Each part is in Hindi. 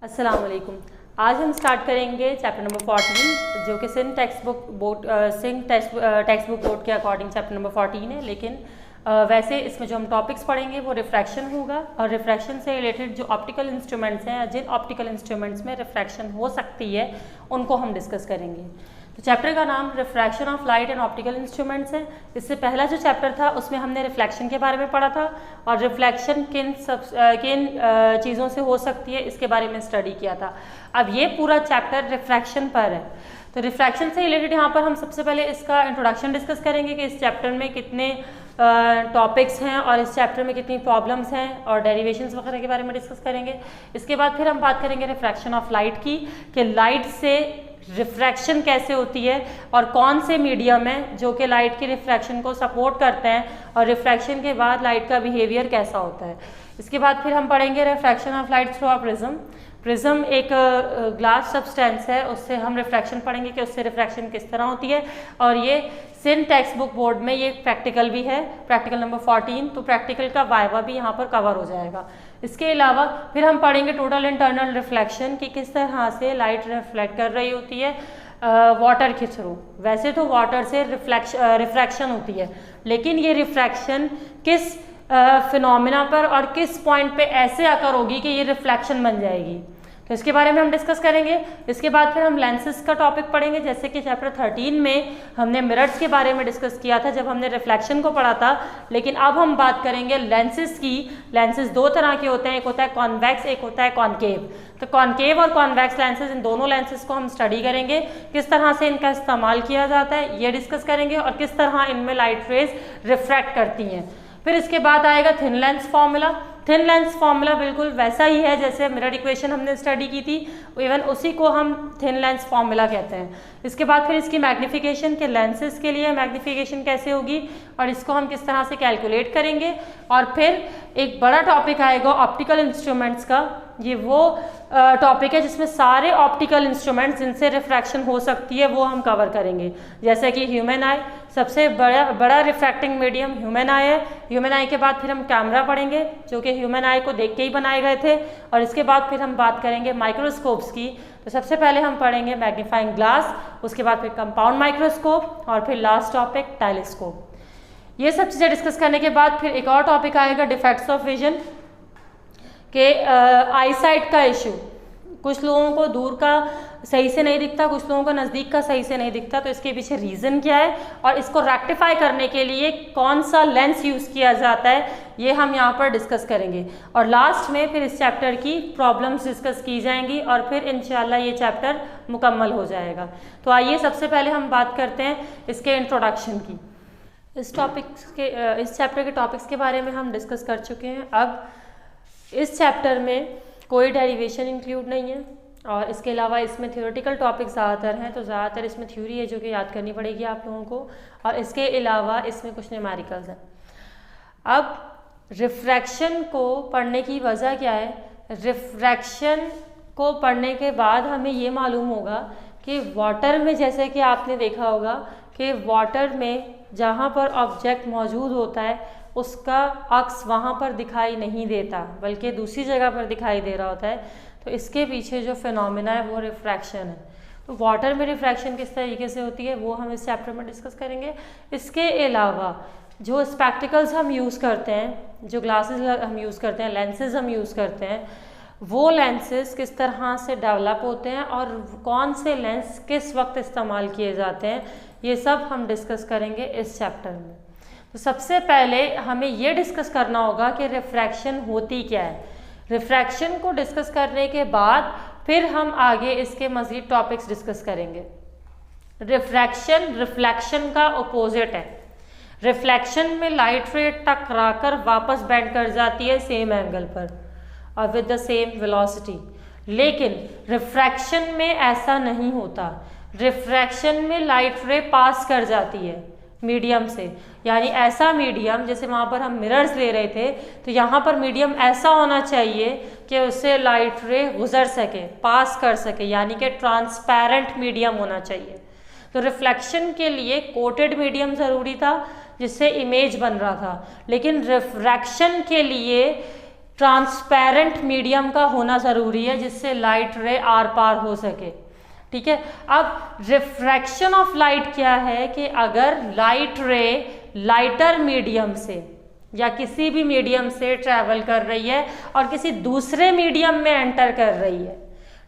अस्सलाम वालेकुम। आज हम स्टार्ट करेंगे चैप्टर नंबर 14 जो कि सिंध टेक्स्ट बुक बोर्ड के अकॉर्डिंग चैप्टर नंबर 14 है। लेकिन वैसे इसमें जो हम टॉपिक्स पढ़ेंगे वो रिफ्रैक्शन होगा और रिफ्रैक्शन से रिलेटेड जो ऑप्टिकल इंस्ट्रूमेंट्स हैं, जिन ऑप्टिकल इंस्ट्रूमेंट्स में रिफ्रैक्शन हो सकती है उनको हम डिस्कस करेंगे। तो चैप्टर का नाम refraction of light and optical instruments है। इससे पहला जो चैप्टर था उसमें हमने रिफ्लेक्शन के बारे में पढ़ा था और रिफ्लेक्शन किन चीज़ों से हो सकती है इसके बारे में स्टडी किया था। अब ये पूरा चैप्टर रिफ्रैक्शन पर है। तो रिफ्रैक्शन से रिलेटेड यहाँ पर हम सबसे पहले इसका इंट्रोडक्शन डिस्कस करेंगे कि इस चैप्टर में कितने टॉपिक्स हैं और इस चैप्टर में कितनी प्रॉब्लम्स हैं और डेरिवेशंस वगैरह के बारे में डिस्कस करेंगे। इसके बाद फिर हम बात करेंगे रिफ्रैक्शन ऑफ लाइट की, कि लाइट से रिफ्रैक्शन कैसे होती है और कौन से मीडियम है जो कि लाइट की रिफ्रैक्शन को सपोर्ट करते हैं और रिफ्रैक्शन के बाद लाइट का बिहेवियर कैसा होता है। इसके बाद फिर हम पढ़ेंगे refraction of light through a prism. Prism एक ग्लास सब्सटेंस है, उससे हम रिफ्रैक्शन पढ़ेंगे कि उससे रिफ्रैक्शन किस तरह होती है। और ये सिंध टेक्स्ट बुक बोर्ड में ये प्रैक्टिकल भी है, प्रैक्टिकल नंबर 14, तो प्रैक्टिकल का वाइवा भी यहाँ पर कवर हो जाएगा। इसके अलावा फिर हम पढ़ेंगे टोटल इंटरनल रिफ्लेक्शन कि किस तरह से लाइट रिफ्लेक्ट कर रही होती है वाटर के थ्रू। वैसे तो वाटर से रिफ्रैक्शन होती है, लेकिन ये रिफ्रैक्शन किस फिनोमिना पर और किस पॉइंट पे ऐसे आकर होगी कि ये रिफ्लेक्शन बन जाएगी, तो इसके बारे में हम डिस्कस करेंगे। इसके बाद फिर हम लेंसेज का टॉपिक पढ़ेंगे, जैसे कि चैप्टर 13 में हमने मिरर्स के बारे में डिस्कस किया था जब हमने रिफ्लेक्शन को पढ़ा था। लेकिन अब हम बात करेंगे लेंसेज की। लेंसेज दो तरह के होते हैं, एक होता है कॉन्वेक्स, एक होता है कॉनकेव। तो कॉनकेव और कॉन्वेक्स लेंसेज, इन दोनों लेंसेज को हम स्टडी करेंगे, किस तरह से इनका इस्तेमाल किया जाता है ये डिस्कस करेंगे और किस तरह इनमें लाइट रेज रिफ्रैक्ट करती हैं। फिर इसके बाद आएगा thin lens formula. Thin lens formula बिल्कुल वैसा ही है जैसे मिरर इक्वेशन हमने स्टडी की थी, इवन उसी को हम थिन लेंस फार्मूला कहते हैं। इसके बाद फिर इसकी मैग्नीफिकेशन के लेंसेज के लिए मैग्नीफिकेशन कैसे होगी और इसको हम किस तरह से कैलकुलेट करेंगे। और फिर एक बड़ा टॉपिक आएगा ऑप्टिकल इंस्ट्रूमेंट्स का। ये वो टॉपिक है जिसमें सारे ऑप्टिकल इंस्ट्रूमेंट्स जिनसे रिफ्रैक्शन हो सकती है वो हम कवर करेंगे, जैसे कि ह्यूमन आई, सबसे बड़ा रिफ्रैक्टिंग मीडियम ह्यूमन आई है। ह्यूमन आई के बाद फिर हम कैमरा पढ़ेंगे जो कि ह्यूमन आई को देख के ही बनाए गए थे। और इसके बाद फिर हम बात करेंगे माइक्रोस्कोप्स की। तो सबसे पहले हम पढ़ेंगे मैग्नीफाइंग ग्लास, उसके बाद फिर कंपाउंड माइक्रोस्कोप और फिर लास्ट टॉपिक टेलीस्कोप। ये सब चीज़ें डिस्कस करने के बाद फिर एक और टॉपिक आएगा डिफेक्ट्स ऑफ विजन के आईसाइट का इशू। कुछ लोगों को दूर का सही से नहीं दिखता, कुछ लोगों को नज़दीक का सही से नहीं दिखता, तो इसके पीछे रीज़न क्या है और इसको रेक्टिफाई करने के लिए कौन सा लेंस यूज़ किया जाता है ये हम यहाँ पर डिस्कस करेंगे। और लास्ट में फिर इस चैप्टर की प्रॉब्लम्स डिस्कस की जाएंगी और फिर इंशाल्लाह ये चैप्टर मुकम्मल हो जाएगा। तो आइए सबसे पहले हम बात करते हैं इसके इंट्रोडक्शन की। इस चैप्टर के टॉपिक्स के बारे में हम डिस्कस कर चुके हैं। अब इस चैप्टर में कोई डेरिवेशन इंक्लूड नहीं है और इसके अलावा इसमें थ्योरेटिकल टॉपिक ज़्यादातर हैं, तो ज़्यादातर इसमें थ्योरी है जो कि याद करनी पड़ेगी आप लोगों को। और इसके अलावा इसमें कुछ न्यूमेरिकल्स हैं। अब रिफ्रैक्शन को पढ़ने की वजह क्या है? रिफ्रैक्शन को पढ़ने के बाद हमें ये मालूम होगा कि वाटर में, जैसे कि आपने देखा होगा कि वाटर में जहाँ पर ऑब्जेक्ट मौजूद होता है उसका अक्स वहाँ पर दिखाई नहीं देता बल्कि दूसरी जगह पर दिखाई दे रहा होता है। तो इसके पीछे जो फिनोमिना है वो रिफ्रैक्शन है। तो वाटर में रिफ्रैक्शन किस तरीके से होती है वो हम इस चैप्टर में डिस्कस करेंगे। इसके अलावा जो स्पेक्टिकल्स हम यूज़ करते हैं, जो ग्लासेस हम यूज़ करते हैं, लेंसेज हम यूज़ करते हैं, वो लेंसेज किस तरह से डेवलप होते हैं और कौन से लेंस किस वक्त इस्तेमाल किए जाते हैं, ये सब हम डिस्कस करेंगे इस चैप्टर में। तो सबसे पहले हमें ये डिस्कस करना होगा कि रिफ्रैक्शन होती क्या है। रिफ्रैक्शन को डिस्कस करने के बाद फिर हम आगे इसके मज़ीद टॉपिक्स डिस्कस करेंगे। रिफ्रैक्शन रिफ्लेक्शन का अपोजिट है। रिफ्लेक्शन में लाइट रे टकराकर वापस बेंड कर जाती है सेम एंगल पर और विद द सेम वेलोसिटी, लेकिन रिफ्रैक्शन में ऐसा नहीं होता। रिफ्रैक्शन में लाइट रे पास कर जाती है मीडियम से, यानी ऐसा मीडियम, जैसे वहाँ पर हम मिरर्स ले रहे थे तो यहाँ पर मीडियम ऐसा होना चाहिए कि उससे लाइट रे गुजर सके, पास कर सके, यानी कि ट्रांसपेरेंट मीडियम होना चाहिए। तो रिफ्लेक्शन के लिए कोटेड मीडियम ज़रूरी था जिससे इमेज बन रहा था, लेकिन रिफ्रैक्शन के लिए ट्रांसपेरेंट मीडियम का होना ज़रूरी है जिससे लाइट रे आर पार हो सके। ठीक है, अब रिफ्रैक्शन ऑफ लाइट क्या है कि अगर लाइट रे लाइटर मीडियम से या किसी भी मीडियम से ट्रैवल कर रही है और किसी दूसरे मीडियम में एंटर कर रही है,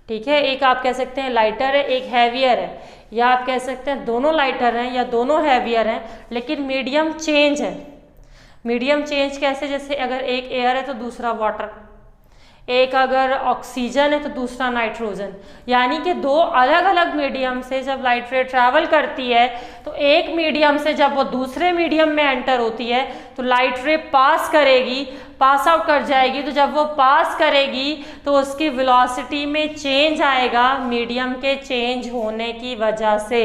ठीक है, एक आप कह सकते हैं लाइटर है, एक हैवियर है, या आप कह सकते हैं दोनों लाइटर हैं या दोनों हैवियर हैं, लेकिन मीडियम चेंज है। मीडियम चेंज कैसे? जैसे अगर एक एयर है तो दूसरा वाटर, एक अगर ऑक्सीजन है तो दूसरा नाइट्रोजन, यानी कि दो अलग अलग मीडियम से जब लाइट रे ट्रैवल करती है तो एक मीडियम से जब वो दूसरे मीडियम में एंटर होती है तो लाइट रे पास करेगी, पास आउट कर जाएगी। तो जब वो पास करेगी तो उसकी वेलोसिटी में चेंज आएगा मीडियम के चेंज होने की वजह से।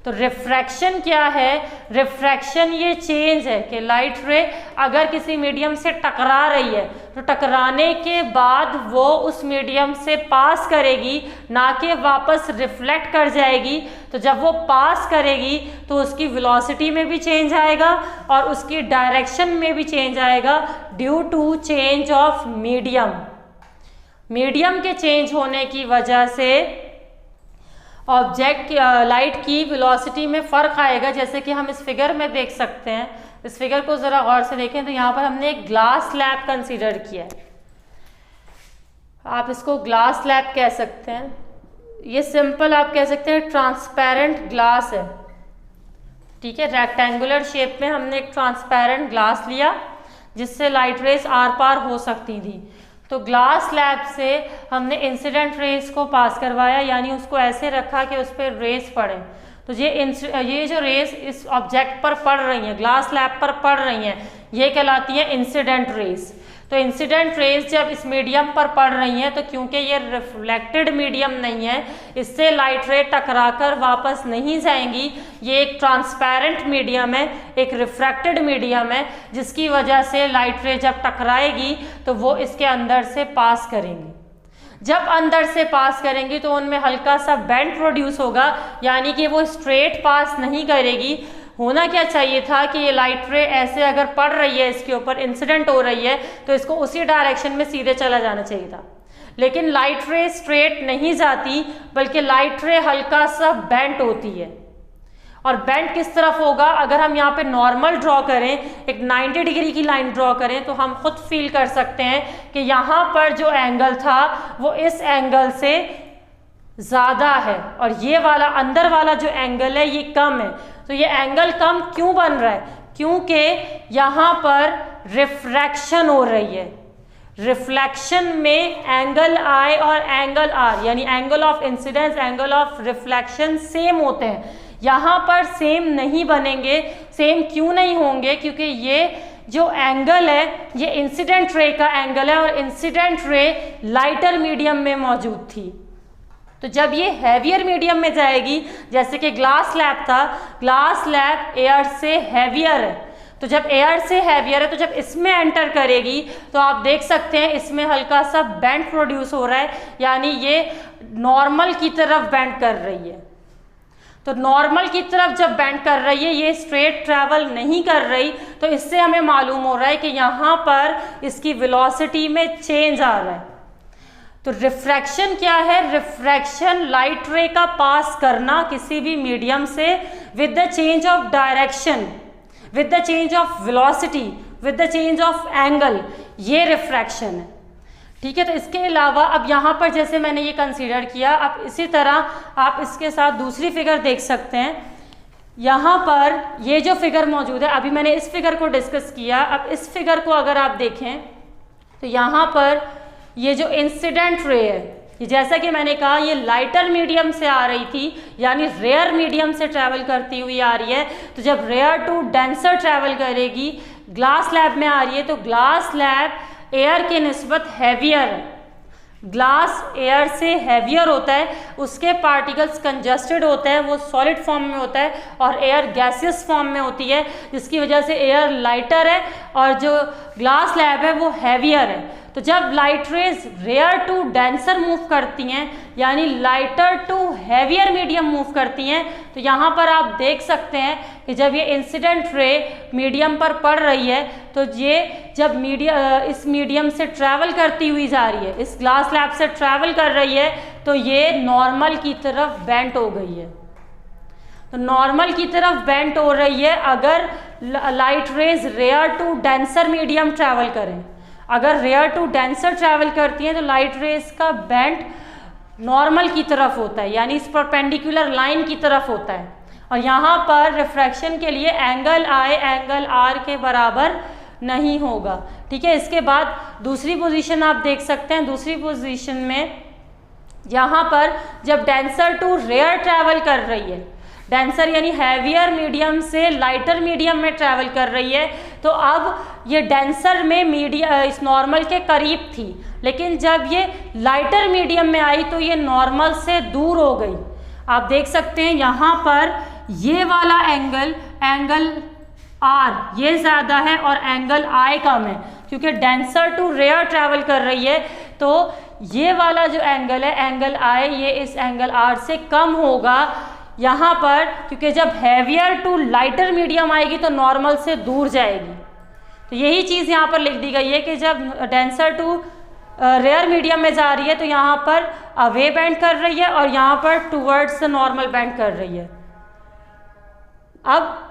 तो रिफ्रैक्शन क्या है? रिफ्रैक्शन ये चेंज है कि लाइट रे अगर किसी मीडियम से टकरा रही है तो टकराने के बाद वो उस मीडियम से पास करेगी, ना कि वापस रिफ्लेक्ट कर जाएगी। तो जब वो पास करेगी तो उसकी वेलोसिटी में भी चेंज आएगा और उसकी डायरेक्शन में भी चेंज आएगा due to change of medium. Medium के चेंज होने की वजह से ऑब्जेक्ट लाइट की वेलोसिटी में फ़र्क आएगा, जैसे कि हम इस फिगर में देख सकते हैं। इस फिगर को ज़रा गौर से देखें तो यहाँ पर हमने एक ग्लास स्लैब कंसीडर किया है। आप इसको ग्लास स्लैब कह सकते हैं, ये सिंपल आप कह सकते हैं ट्रांसपेरेंट ग्लास है। ठीक है, रेक्टेंगुलर शेप में हमने एक ट्रांसपेरेंट ग्लास लिया जिससे लाइट रेस आर पार हो सकती थी। तो ग्लास स्लैब से हमने इंसिडेंट रेस को पास करवाया, यानी उसको ऐसे रखा कि उस पर रेस पड़े। तो ये जो रेस इस ऑब्जेक्ट पर पड़ रही हैं, ग्लास स्लैब पर पड़ रही हैं, ये कहलाती है इंसिडेंट रेस। तो इंसिडेंट रेस जब इस मीडियम पर पड़ रही हैं तो क्योंकि ये रिफ्लेक्टेड मीडियम नहीं है, इससे लाइट रे टकराकर वापस नहीं जाएंगी। ये एक ट्रांसपेरेंट मीडियम है, एक रिफ्रैक्टेड मीडियम है, जिसकी वजह से लाइट रे जब टकराएगी तो वो इसके अंदर से पास करेंगी। जब अंदर से पास करेंगी तो उनमें हल्का सा बेंड प्रोड्यूस होगा, यानी कि वो स्ट्रेट पास नहीं करेगी। होना क्या चाहिए था कि ये लाइट रे ऐसे अगर पड़ रही है, इसके ऊपर इंसिडेंट हो रही है, तो इसको उसी डायरेक्शन में सीधे चला जाना चाहिए था, लेकिन लाइट रे स्ट्रेट नहीं जाती, बल्कि लाइट रे हल्का सा बेंट होती है। और बेंट किस तरफ होगा? अगर हम यहाँ पे नॉर्मल ड्रॉ करें, एक 90 डिग्री की लाइन ड्रॉ करें, तो हम खुद फील कर सकते हैं कि यहाँ पर जो एंगल था वो इस एंगल से ज़्यादा है और ये वाला अंदर वाला जो एंगल है ये कम है। तो ये एंगल कम क्यों बन रहा है? क्योंकि यहाँ पर रिफ्रैक्शन हो रही है। रिफ्लेक्शन में एंगल आई और एंगल आर, यानी angle of incidence, angle of reflection same होते हैं। यहाँ पर सेम नहीं बनेंगे। सेम क्यों नहीं होंगे? क्योंकि ये जो एंगल है ये इंसिडेंट रे का एंगल है और इंसिडेंट रे लाइटर मीडियम में मौजूद थी। तो जब ये हैवियर मीडियम में जाएगी, जैसे कि ग्लास स्लैब था, ग्लास स्लैब एयर से हैवियर है, तो जब एयर से हैवियर है तो जब इसमें एंटर करेगी तो आप देख सकते हैं इसमें हल्का सा बेंड प्रोड्यूस हो रहा है, यानी ये नॉर्मल की तरफ बेंड कर रही है। तो नॉर्मल की तरफ जब बेंड कर रही है, ये स्ट्रेट ट्रैवल नहीं कर रही, तो इससे हमें मालूम हो रहा है कि यहाँ पर इसकी वेलोसिटी में चेंज आ रहा है। तो रिफ्रैक्शन क्या है? रिफ्रैक्शन लाइट रे का पास करना किसी भी मीडियम से with the change of direction, with the change of velocity, with the change of angle, ये रिफ्रैक्शन है। ठीक है, तो इसके अलावा अब यहाँ पर जैसे मैंने ये कंसीडर किया, अब इसी तरह आप इसके साथ दूसरी फिगर देख सकते हैं। यहाँ पर ये जो फिगर मौजूद है, अभी मैंने इस फिगर को डिस्कस किया, अब इस फिगर को अगर आप देखें तो यहाँ पर ये जो इंसिडेंट रे है, ये जैसा कि मैंने कहा ये लाइटर मीडियम से आ रही थी, यानी रेयर मीडियम से ट्रैवल करती हुई आ रही है। तो जब रेयर टू डेंसर ट्रैवल करेगी, ग्लास स्लैब में आ रही है, तो ग्लास स्लैब एयर के निस्बत हैवियर है। ग्लास एयर से हैवियर होता है, उसके पार्टिकल्स कंजस्टेड होते हैं, वो सॉलिड फॉर्म में होता है और एयर गैसियस फॉर्म में होती है, जिसकी वजह से एयर लाइटर है और जो ग्लास स्लैब है वो हैवियर है। तो जब light rays rare to denser move करती हैं, यानी lighter to heavier medium move करती हैं, तो यहाँ पर आप देख सकते हैं कि जब ये इंसिडेंट रे मीडियम पर पड़ रही है तो ये जब इस मीडियम से ट्रैवल करती हुई जा रही है, इस ग्लास स्लैब से ट्रैवल कर रही है, तो ये नॉर्मल की तरफ बेंट हो गई है। तो नॉर्मल की तरफ बेंट हो रही है अगर light rays rare to denser medium travel करें। अगर रेयर टू डेंसर ट्रैवल करती हैं तो लाइट रेज का बेंट नॉर्मल की तरफ होता है, यानी इस परपेंडिकुलर लाइन की तरफ होता है। और यहाँ पर रिफ्रैक्शन के लिए एंगल आई एंगल आर के बराबर नहीं होगा। ठीक है, इसके बाद दूसरी पोजीशन आप देख सकते हैं। दूसरी पोजीशन में यहाँ पर जब डेंसर टू रेयर ट्रैवल कर रही है, डेंसर यानी हैवियर मीडियम से लाइटर मीडियम में ट्रैवल कर रही है, तो अब ये डेंसर में इस नॉर्मल के करीब थी, लेकिन जब ये लाइटर मीडियम में आई तो ये नॉर्मल से दूर हो गई। आप देख सकते हैं यहाँ पर ये वाला एंगल आर ये ज़्यादा है और एंगल आई कम है, क्योंकि डेंसर टू रेयर ट्रैवल कर रही है। तो ये वाला जो एंगल है एंगल आई, ये इस एंगल आर से कम होगा यहाँ पर, क्योंकि जब हैवियर टू लाइटर मीडियम आएगी तो नॉर्मल से दूर जाएगी। तो यही चीज़ यहाँ पर लिख दी गई है कि जब डेंसर टू रेयर मीडियम में जा रही है तो यहाँ पर अवे बेंड कर रही है और यहाँ पर टूवर्ड्स नॉर्मल बेंड कर रही है। अब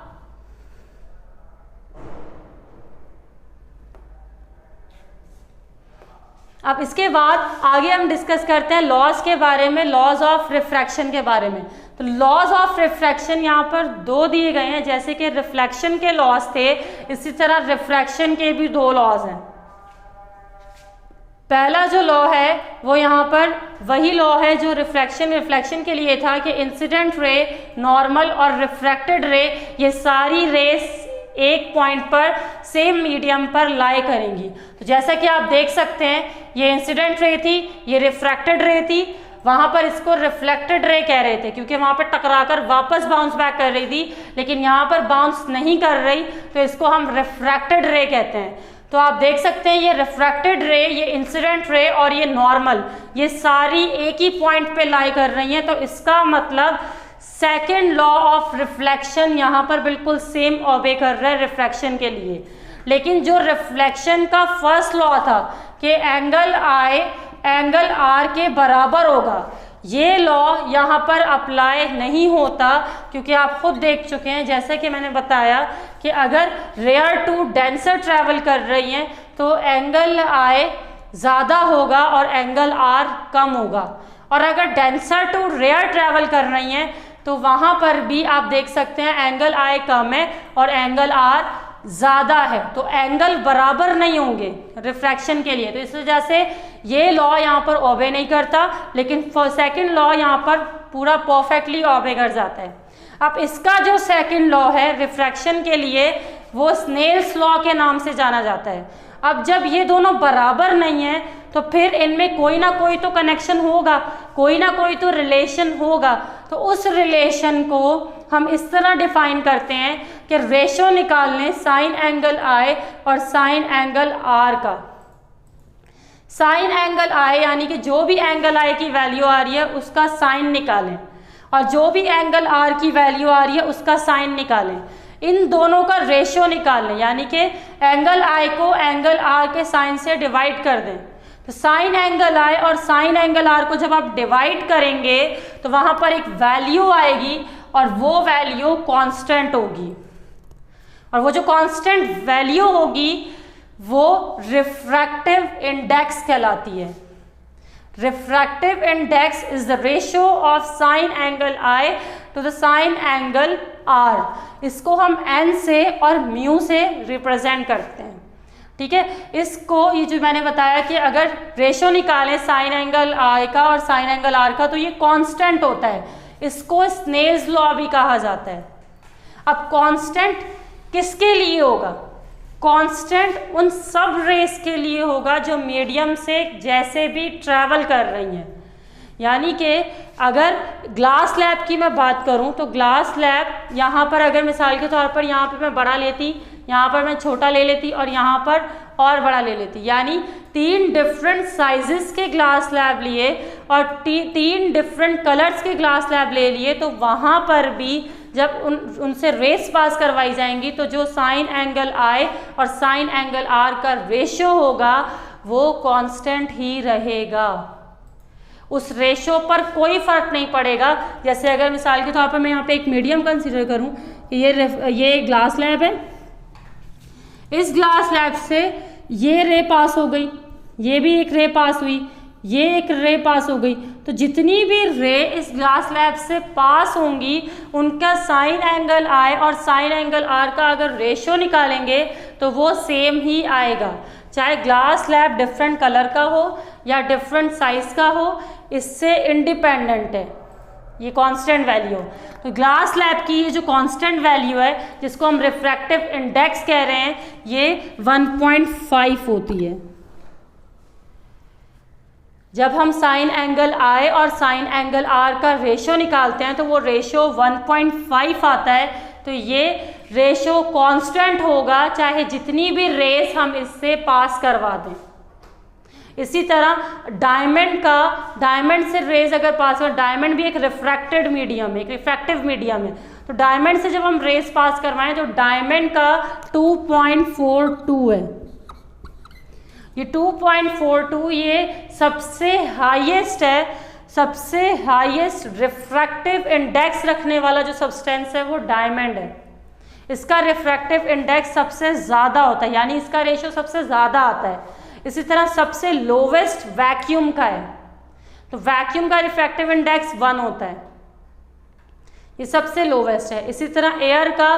इसके बाद आगे हम डिस्कस करते हैं लॉज के बारे में, लॉज ऑफ रिफ्रैक्शन के बारे में। तो लॉज ऑफ रिफ्रैक्शन यहाँ पर दो दिए गए हैं, जैसे कि रिफ्लेक्शन के लॉज थे, इसी तरह रिफ्रैक्शन के भी दो लॉज हैं। पहला जो लॉ है वो यहाँ पर वही लॉ है जो रिफ्लेक्शन के लिए था कि इंसिडेंट रे, नॉर्मल और रिफ्रैक्टेड रे, ये सारी रेस एक पॉइंट पर सेम मीडियम पर लाई करेंगी। तो जैसा कि आप देख सकते हैं, ये इंसिडेंट रे थी, ये रिफ्रैक्टेड रे थी। वहाँ पर इसको रिफ्लेक्टेड रे कह रहे थे क्योंकि वहाँ पर टकराकर वापस बाउंस बैक कर रही थी, लेकिन यहाँ पर बाउंस नहीं कर रही, तो इसको हम रिफ्रैक्टेड रे कहते हैं। तो आप देख सकते हैं ये रिफ्रैक्टेड रे, ये इंसिडेंट रे और ये नॉर्मल, ये सारी एक ही पॉइंट पे लाई कर रही हैं। तो इसका मतलब सेकेंड लॉ ऑफ रिफ्लेक्शन यहाँ पर बिल्कुल सेम ओबे कर रहा है रिफ्रैक्शन के लिए। लेकिन जो रिफ्लेक्शन का फर्स्ट लॉ था कि एंगल आई एंगल आर के बराबर होगा, ये लॉ यहाँ पर अप्लाई नहीं होता, क्योंकि आप खुद देख चुके हैं, जैसे कि मैंने बताया कि अगर रेयर टू डेंसर ट्रैवल कर रही हैं तो एंगल आई ज़्यादा होगा और एंगल आर कम होगा, और अगर डेंसर टू रेयर ट्रैवल कर रही हैं तो वहाँ पर भी आप देख सकते हैं एंगल आई कम है और एंगल आर ज़्यादा है, तो एंगल बराबर नहीं होंगे रिफ्रैक्शन के लिए। तो इस वजह से ये लॉ यहाँ पर ओबे नहीं करता, लेकिन सेकंड लॉ यहाँ पर पूरा परफेक्टली ओबे कर जाता है। अब इसका जो सेकंड लॉ है रिफ्रैक्शन के लिए, वो स्नेल्स लॉ के नाम से जाना जाता है। अब जब ये दोनों बराबर नहीं है तो फिर इनमें कोई ना कोई तो कनेक्शन होगा, कोई ना कोई तो रिलेशन होगा। तो उस रिलेशन को हम इस तरह डिफाइन करते हैं कि रेशो निकाल लें साइन एंगल आई और साइन एंगल आर का। साइन एंगल आई यानी कि जो भी एंगल आई की वैल्यू आ रही है उसका साइन निकालें, और जो भी एंगल आर की वैल्यू आ रही है उसका साइन निकालें। इन दोनों का रेशियो निकाल लें, यानी कि एंगल आई को एंगल आर के साइन से डिवाइड कर दें। तो साइन एंगल आई और साइन एंगल आर को जब आप डिवाइड करेंगे तो वहाँ पर एक वैल्यू आएगी और वो वैल्यू कांस्टेंट होगी, और वो जो कांस्टेंट वैल्यू होगी वो रिफ्रैक्टिव इंडेक्स कहलाती है। Refractive index is the ratio of sine angle i to the sine angle r. इसको हम एन से और म्यू से रिप्रेजेंट करते हैं। ठीक है, इसको ये जो मैंने बताया कि अगर रेशियो निकालें साइन एंगल आई का और साइन एंगल आर का तो ये कांस्टेंट होता है, इसको स्नेल्स लॉ भी कहा जाता है। अब कांस्टेंट किसके लिए होगा? कांस्टेंट उन सब रेस के लिए होगा जो मीडियम से जैसे भी ट्रैवल कर रही हैं। यानी कि अगर ग्लास स्लैब की मैं बात करूं तो ग्लास स्लैब यहाँ पर अगर मिसाल के तौर पर यहाँ पर मैं बड़ा लेती, यहाँ पर मैं छोटा ले लेती और यहाँ पर और बड़ा ले लेती, यानी 3 डिफरेंट साइजेस के ग्लास स्लैब लिए और 3 डिफरेंट कलर्स के ग्लास स्लैब ले लिए, तो वहाँ पर भी जब उनसे रेस पास करवाई जाएंगी तो जो साइन एंगल आई और साइन एंगल आर का रेशियो होगा वो कांस्टेंट ही रहेगा, उस रेशियो पर कोई फर्क नहीं पड़ेगा। जैसे अगर मिसाल के तौर पर मैं यहाँ पे एक मीडियम कंसीडर करूँ कि ये ग्लास स्लैब है, इस ग्लास स्लैब से ये रे पास हो गई, ये भी एक रे पास हुई, ये एक रे पास हो गई, तो जितनी भी रे इस ग्लास स्लैब से पास होंगी उनका साइन एंगल आई और साइन एंगल आर का अगर रेशियो निकालेंगे तो वो सेम ही आएगा, चाहे ग्लास स्लैब डिफरेंट कलर का हो या डिफरेंट साइज का हो, इससे इंडिपेंडेंट है, ये कांस्टेंट वैल्यू। तो ग्लास स्लैब की ये जो कांस्टेंट वैल्यू है जिसको हम रिफ्रैक्टिव इंडेक्स कह रहे हैं, ये 1.5 होती है। जब हम साइन एंगल आई और साइन एंगल आर का रेशियो निकालते हैं तो वो रेशियो 1.5 आता है, तो ये रेशियो कांस्टेंट होगा चाहे जितनी भी रेस हम इससे पास करवा दें। इसी तरह डायमंड से रेज अगर पास हो, डायमंड भी एक रिफ्रैक्टेड मीडियम है, एक रिफ्रैक्टिव मीडियम है, तो डायमंड से जब हम रेस पास करवाएं तो डायमंड का 2.42 है, ये 2.42 ये सबसे हाईएस्ट है, सबसे हाईएस्ट रिफ्रैक्टिव इंडेक्स रखने वाला जो सब्सटेंस है वो डायमंड है। इसका रिफ्रैक्टिव इंडेक्स सबसे ज़्यादा होता है, यानी इसका रेशियो सबसे ज़्यादा आता है। इसी तरह सबसे लोवेस्ट वैक्यूम का है, तो वैक्यूम का रिफ्रैक्टिव इंडेक्स 1 होता है, ये सबसे लोवेस्ट है। इसी तरह एयर का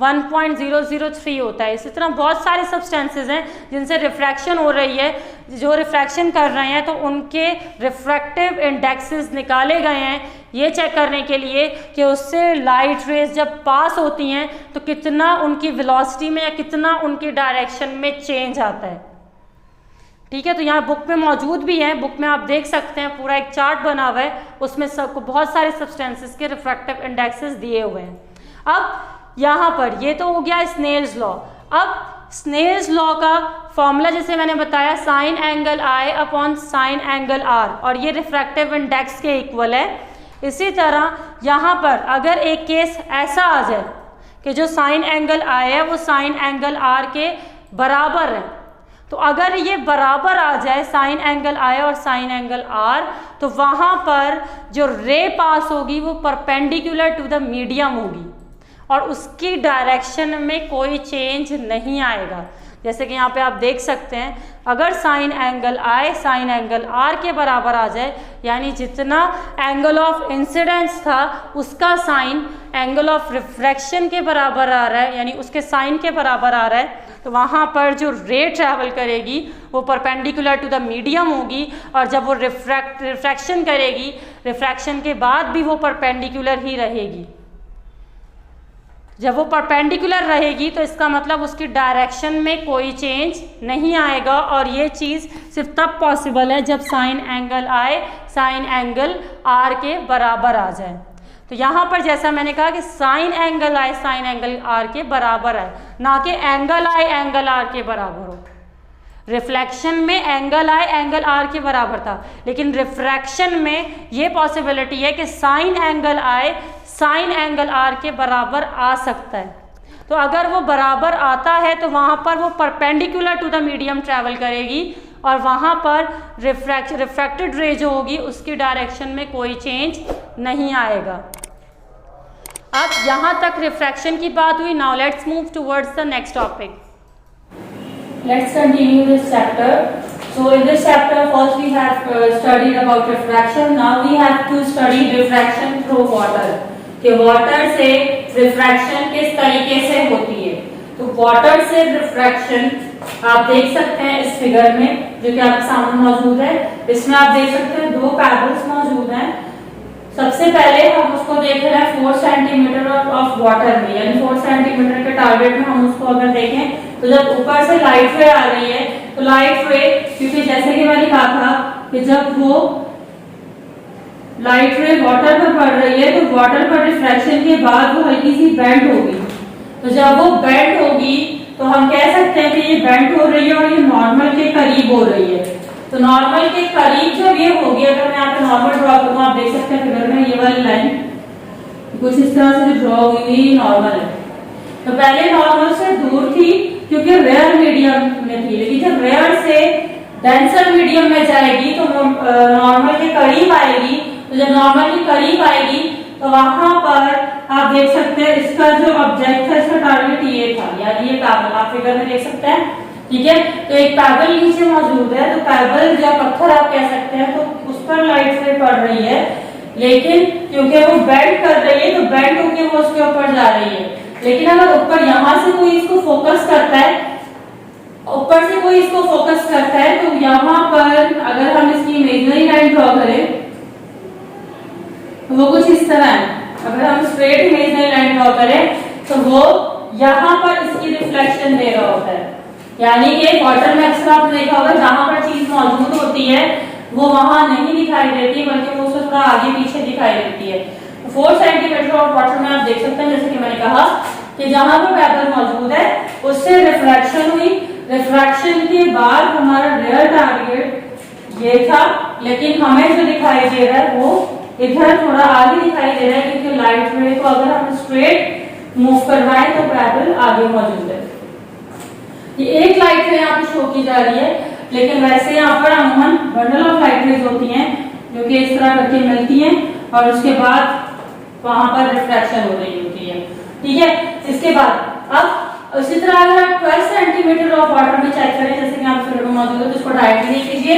1.003 होता है। इसी तरह बहुत सारे सब्सटेंसेस हैं जिनसे रिफ्रैक्शन हो रही है, जो रिफ्रैक्शन कर रहे हैं तो उनके रिफ्रैक्टिव इंडेक्सेस निकाले गए हैं ये चेक करने के लिए कि उससे लाइट रेज जब पास होती हैं तो कितना उनकी वेलोसिटी में या कितना उनकी डायरेक्शन में चेंज आता है। ठीक है, तो यहाँ बुक में मौजूद भी है, बुक में आप देख सकते हैं, पूरा एक चार्ट बना हुआ है, उसमें सबको बहुत सारे सब्सटेंसेस के रिफ्रैक्टिव इंडेक्सेस दिए हुए हैं। अब यहाँ पर ये तो हो गया स्नेल्स लॉ। अब स्नेल्स लॉ का फॉर्मूला जैसे मैंने बताया sine angle i upon sine angle r, और ये रिफ्रैक्टिव इंडेक्स के इक्वल है। इसी तरह यहाँ पर अगर एक केस ऐसा आ जाए कि जो साइन एंगल आई है वो साइन एंगल आर के बराबर है, तो अगर ये बराबर आ जाए साइन एंगल आई और साइन एंगल आर, तो वहाँ पर जो रे पास होगी वो परपेंडिकुलर टू द मीडियम होगी और उसकी डायरेक्शन में कोई चेंज नहीं आएगा। जैसे कि यहाँ पे आप देख सकते हैं, अगर sine angle i sine angle r के बराबर आ जाए, यानी जितना एंगल ऑफ इंसिडेंस था उसका साइन एंगल ऑफ रिफ्रैक्शन के बराबर आ रहा है, यानी उसके साइन के बराबर आ रहा है, तो वहाँ पर जो रे ट्रैवल करेगी वो परपेंडिकुलर टू द मीडियम होगी, और जब वो रिफ्रैक्शन करेगी, रिफ्रैक्शन के बाद भी वो परपेंडिकुलर ही रहेगी। जब वो परपेंडिकुलर रहेगी तो इसका मतलब उसकी डायरेक्शन में कोई चेंज नहीं आएगा, और ये चीज़ सिर्फ तब पॉसिबल है जब sine angle i sine angle r के बराबर आ जाए। तो यहाँ पर जैसा मैंने कहा कि sine angle i sine angle r के बराबर है, ना कि एंगल आई एंगल आर के बराबर हो। रिफ्लेक्शन में एंगल आई एंगल आर के बराबर था, लेकिन रिफ्रैक्शन में ये पॉसिबिलिटी है कि sine angle i sine angle r के बराबर आ सकता है। तो अगर वो बराबर आता है तो वहाँ पर वो perpendicular to the medium travel करेगी, और वहाँ पर रिफ्रैक्टेड रे जो होगी उसकी डायरेक्शन में कोई चेंज नहीं आएगा। अब यहाँ तक रिफ्रैक्शन की बात हुई। Now let's move towards the next topic. Let's continue this chapter. So in this chapter first we have studied about refraction. Now we have to study refraction through water. कि वाटर से रिफ्रैक्शन किस तरीके से होती है। तो वाटर से रिफ्रैक्शन आप देख सकते हैं इस फिगर में जो कि आपके सामने मौजूद है। इसमें आप देख सकते हैं दो पैबल्स मौजूद हैं। सबसे पहले हम उसको देख रहे हैं 4 सेंटीमीटर ऑफ वाटर में, यानी 4 सेंटीमीटर के टारगेट में हम उसको अगर देखें तो जब ऊपर से लाइट रे आ रही है तो लाइट रे, क्योंकि जैसे कि मैंने कहा था कि जब वो लाइट रे वाटर पर पड़ रही है तो वाटर पर रिफ्रैक्शन के बाद वो हल्की सी बेंड होगी। तो जब वो बेंड होगी तो हम कह सकते हैं कि ये बेंड हो रही है और ये नॉर्मल के करीब हो रही है। तो नॉर्मल के करीब जब ये होगी, अगर मैं यहाँ पे नॉर्मल ड्रॉ करूँ, आप देख सकते हैं फिगर में ये वाली लाइन कुछ इस तरह से ड्रॉ हुई नॉर्मल है। तो पहले नॉर्मल से दूर थी क्योंकि रेयर मीडियम में थी, लेकिन जब रेयर से डेंसर मीडियम में जाएगी तो नॉर्मल के करीब आएगी। तो जब नॉर्मल के करीब आएगी तो वहां पर आप देख सकते हैं इसका जो ऑब्जेक्ट था, इसका टारगेट ये था, यानी ये पैबल आप फिगर में देख सकते हैं। ठीक है, तो एक पैबल नीचे मौजूद है, तो पैबल या पत्थर आप कह सकते हैं, तो उस पर लाइट से पड़ रही है, लेकिन क्योंकि वो बेंड कर रही है तो बेंड होकर वो उसके ऊपर जा रही है। लेकिन अगर ऊपर यहां से कोई इसको फोकस करता है, ऊपर से कोई इसको फोकस करता है, तो यहां पर अगर हम इसकी इमेजिनरी लाइन ड्रॉ करें तो वो कुछ इस तरह है। अगर हम स्ट्रेट इमेजिनरी लाइन ड्रॉ करें तो वो यहाँ पर इसकी रिफ्लेक्शन दे रहा होता है, यानी कि वाटर में अक्सर आपने देखा होगा जहां पर चीज मौजूद होती है वो वहां नहीं दिखाई देती, बल्कि वो उससे थोड़ा आगे पीछे दिखाई देती है। 4 सेंटीमीटर ऑफ वाटर में आप देख सकते हैं, जैसे कि मैंने कहा कि जहां पर पैबल मौजूद है उससे रिफ्रैक्शन हुई, रिफ्रैक्शन के बाद हमारा रियल टारगेट ये था, लेकिन हमें जो दिखाई दे रहा है वो इधर थोड़ा आगे दिखाई दे रहा है, क्योंकि लाइट रे को अगर हम स्ट्रेट मूव करवाएं तो पैबल आगे मौजूद है। ये एक लाइट रे यहाँ पे शो की जा रही है, लेकिन वैसे यहाँ पर अमूमन बंडल ऑफ लाइट रेज होती हैं जो कि इस तरह करके मिलती हैं और उसके बाद वहां पर रिफ्रैक्शन हो रही होती है। ठीक है, इसके बाद अब उसी तरह अगर आप 12 सेंटीमीटर ऑफ वाटर में चेक करें, जैसे कि आप फिगर में मौजूद है, तो इसको डायरेक्टली कीजिए।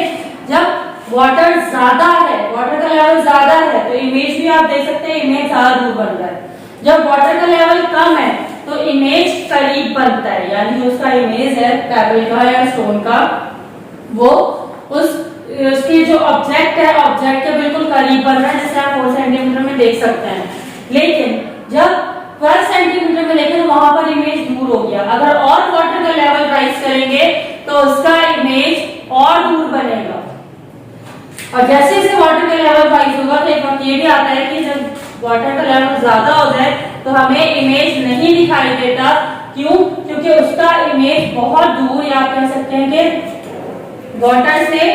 जब वाटर ज्यादा है, वाटर का लेवल ज्यादा है, तो इमेज भी आप देख सकते हैं इमेज ज्यादा दूर बन रहा है। जब वाटर का लेवल कम है तो इमेज करीब बनता है, यानी जो उसका इमेज है पैबल का या स्टोन का, वो उसके जो ऑब्जेक्ट है ऑब्जेक्ट के बिल्कुल करीब बन रहा है, जैसे आप 4 सेंटीमीटर में देख सकते हैं। लेकिन जब 12 सेंटीमीटर में देखें तो वहां पर इमेज दूर हो गया। अगर और वाटर का लेवल राइज करेंगे तो उसका इमेज और दूर बनेगा, और जैसे जैसे वाटर का लेवल राइज होगा तो एक वक्त ये भी आता है कि जब वाटर का लेवल ज्यादा हो जाए तो हमें इमेज नहीं दिखाई देता। क्यों? क्योंकि उसका इमेज बहुत दूर, या आप कह सकते हैं कि वाटर से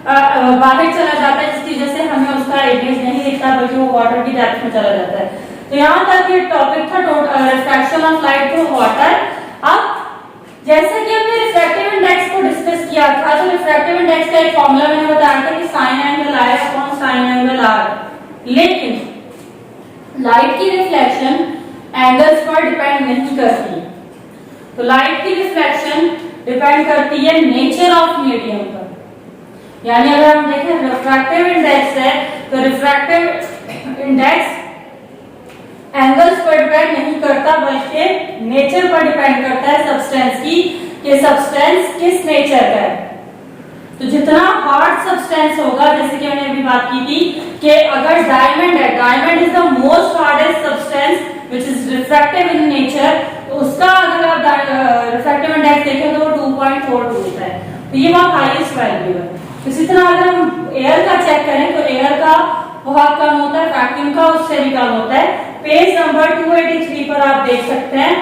बाहर चला जाता है, जिसकी वजह से हमें उसका इमेज नहीं दिखता, बल्कि वो वाटर की डेप्थ में चला जाता है। तो यहाँ तक ये टॉपिक था refraction of light through water. अब जैसे कि हमने रिफ्रैक्टिव इंडेक्स को डिस्कस किया था, तो रिफ्रैक्टिव इंडेक्स का एक फॉर्मूला मैंने बताया था कि sine angle i upon sine angle r. लेकिन लाइट की रिफ्लेक्शन एंगल्स पर डिपेंड नहीं करती, तो लाइट की रिफ्लेक्शन डिपेंड करती है नेचर ऑफ मीडियम पर। यानी अगर हम देखें रिफ्रैक्टिव इंडेक्स है तो रिफ्रैक्टिव इंडेक्स एंगल्स पर डिपेंड नहीं करता, बल्कि नेचर पर डिपेंड करता है सब्सटेंस की, कि सब्सटेंस किस नेचर का है। तो जितना हार्ड सब्सटेंस होगा, जैसे कि हमने अभी बात की थी कि अगर डायमंड है, diamond is the most hardest substance which is refractive in nature, तो उसका अगर आप रिफ्रैक्टिव इंडेक्स देखें तो वो 2.42 होता है, तो ये बहुत हाईएस्ट वैल्यू है। इसी तरह अगर हम एयर का चेक करें तो एयर का बहुत कम होता है, वैक्यूम का उससे भी कम होता है। पेज नंबर 283 पर आप देख सकते हैं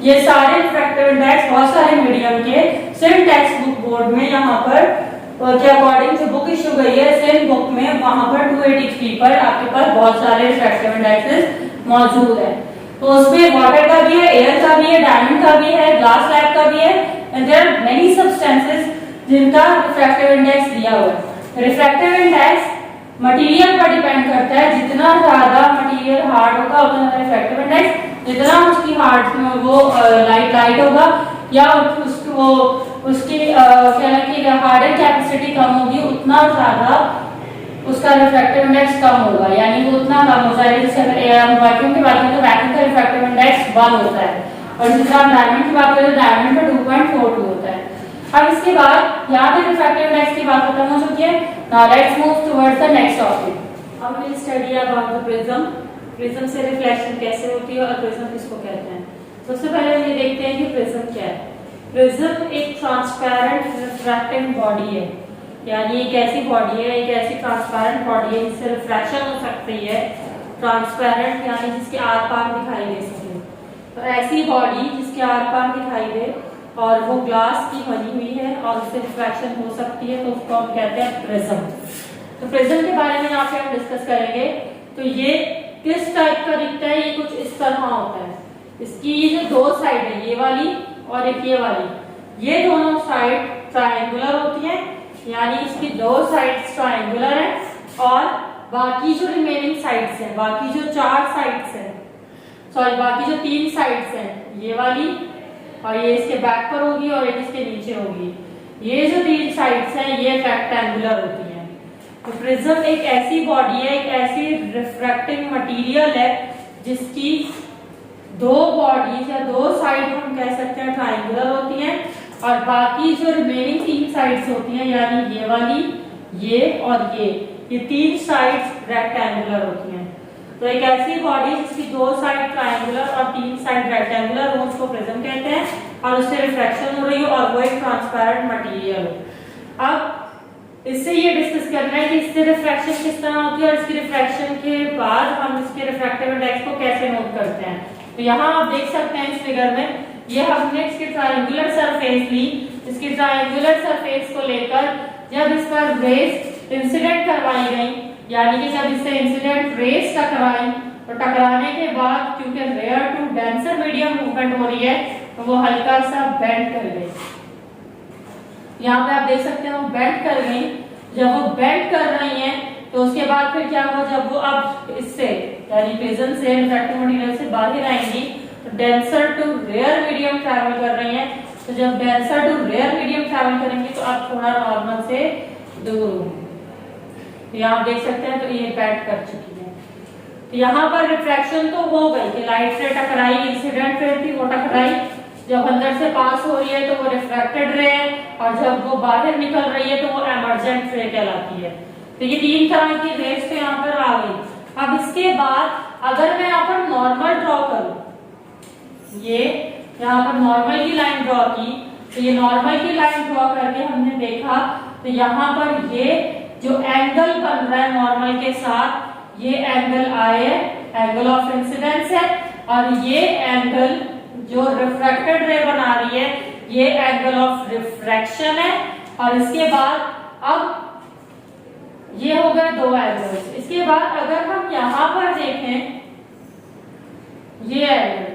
ये सारे रिफ्रैक्टिव इंडेक्स बहुत सारे मीडियम के सिर्फ टेक्स्ट बुक बोर्ड में यहाँ पर के अकॉर्डिंग जो बुक इशू गई है सेम बुक में, वहां पर 283 पर आपके पास बहुत सारे रिफ्रैक्टिव इंडेक्सेस मौजूद है। तो उसमें वाटर का भी है, एयर का भी है, डायमंड का भी है, ग्लास स्लैब का भी है, and there are many substances जिनका रिफ्रैक्टिव इंडेक्स दिया हुआ है। रिफ्रैक्टिव इंडेक्स मटेरियल पर डिपेंड करता है, जितना ज्यादा मटेरियल हार्ड होगा उतना ज्यादा रिफ्रैक्टिव इंडेक्स, जितना उसकी हार्ड वो लाइट होगा या उसकी हार्डन कैपेसिटी कम होगी, उतना ज्यादा उसका रिफ्रैक्टिव इंडेक्स कम होगा, यानी वो उतना कम हो जाएगा। जैसे अगर हम वैक्यूम की बात करें तो वैक्यूम का रिफ्रैक्टिव इंडेक्स 1 होता है, और जिस तरह डायमंड की बात करें तो डायमंड का 2.42 होता है। अब इसके बाद यहाँ पे रिफ्रैक्टिव इंडेक्स की बात खत्म हो चुकी है। Now let's move towards the next topic. अब will study about the prism. Prism से रिफ्लेक्शन कैसे होती है और प्रिज्म किसको कहते हैं। सबसे पहले ये देखते हैं कि प्रिज्म क्या है। प्रिज्म एक ट्रांसपेरेंट रिफ्रैक्टिंग बॉडी है, यानी एक ऐसी बॉडी है, एक ऐसी ट्रांसपेरेंट बॉडी है जिससे रिफ्लेक्शन हो सकती है। ट्रांसपेरेंट यानी जिसके आर पार दिखाई दे सके, तो ऐसी बॉडी जिसके आर पार दिखाई दे और वो ग्लास की बनी हुई है और उससे रिफ्लेक्शन हो सकती है, तो उसको हम कहते हैं प्रिज्म। तो प्रिज्म के बारे में यहाँ पे हम डिस्कस करेंगे। तो ये किस टाइप का दिखता है, ये कुछ इस तरह होता है। इसकी ये जो दो साइड है, ये वाली और एक ये वाली, ये दोनों साइड ट्रायंगुलर होती है, यानी इसकी दो साइड्स ट्रायंगुलर है, और बाकी जो रिमेनिंग साइड्स हैं, बाकी जो चार साइड्स हैं, सॉरी बाकी जो तीन साइड्स हैं, ये वाली और ये इसके बैक पर होगी और एक इसके नीचे होगी, ये जो तीन साइड्स हैं ये रेक्टेंगुलर होती हैं। तो प्रिज्म एक ऐसी बॉडी है, एक ऐसी रिफ्रैक्टिंग मटेरियल है जिसकी दो बॉडीज या दो साइड हम कह सकते हैं ट्रायंगुलर होती हैं, और बाकी जो रिमेनिंग तीन साइड्स होती हैं, यानी ये वाली, ये और ये तीन साइड्स रेक्टेंगुलर होती हैं। तो एक ऐसी बॉडी जिसकी दो साइड ट्रायंगुलर और तीन साइड रेक्टेंगुलर हो, उसको प्रिज्म कहते हैं, और उससे रिफ्रैक्शन हो रही हो और वो एक ट्रांसपेरेंट मटेरियल हो। अब इससे ये डिस्कस करना है कि इससे रिफ्रैक्शन किस तरह होती है, और इसकी रिफ्रैक्शन के बाद हम इसके रिफ्रैक्टिव इंडेक्स को कैसे नोट करते हैं। तो यहाँ आप देख सकते हैं इस फिगर में, ये हमने इसकी ट्रायंगुलर सरफेस ली, इसकी ट्रायंगुलर सरफेस को लेकर जब इस पर रेज इंसिडेंट करवाई गई, यानी कि जब इससे इंसिडेंट रेज टकराई, तो टकराने के बाद क्योंकि rare to denser medium movement हो रही है, तो वो हल्का सा बेंड कर गई। यहाँ पे आप देख सकते हैं वो बेंड कर गई। जब वो बेंड कर रही हैं तो उसके बाद फिर क्या हुआ, जब वो अब इससे यानी प्रिज्म से रिफ्रैक्टिव मटेरियल से बाहर आएंगी तो denser to rare medium travel कर रही हैं। तो जब denser to rare medium travel करेंगी तो आप थोड़ा नॉर्मल से दूर होंगे। यहाँ आप देख सकते हैं तो ये बेंड कर चुकी है। तो यहाँ पर रिफ्रैक्शन तो हो गई कि लाइट से टकराई, इंसिडेंट रे थी वो टकराई, जब अंदर से पास हो रही है तो वो रिफ्रैक्टेड रे है, और जब वो बाहर निकल रही है तो वो एमर्जेंट रे कहलाती है। तो ये तीन तरह की रेस तो यहाँ पर आ गई। अब इसके बाद अगर मैं यहाँ पर नॉर्मल ड्रॉ करूं, ये यहाँ पर नॉर्मल की लाइन ड्रॉ की, तो ये नॉर्मल की लाइन ड्रॉ करके हमने देखा तो यहाँ पर ये जो एंगल बन रहा है नॉर्मल के साथ, ये एंगल आई है, एंगल ऑफ इंसिडेंस है, और ये एंगल जो रिफ्रैक्टेड रे बना रही है ये एंगल ऑफ रिफ्रैक्शन है। और इसके बाद अब ये हो गए दो एंगल्स। इसके बाद अगर हम यहां पर देखें, ये एंगल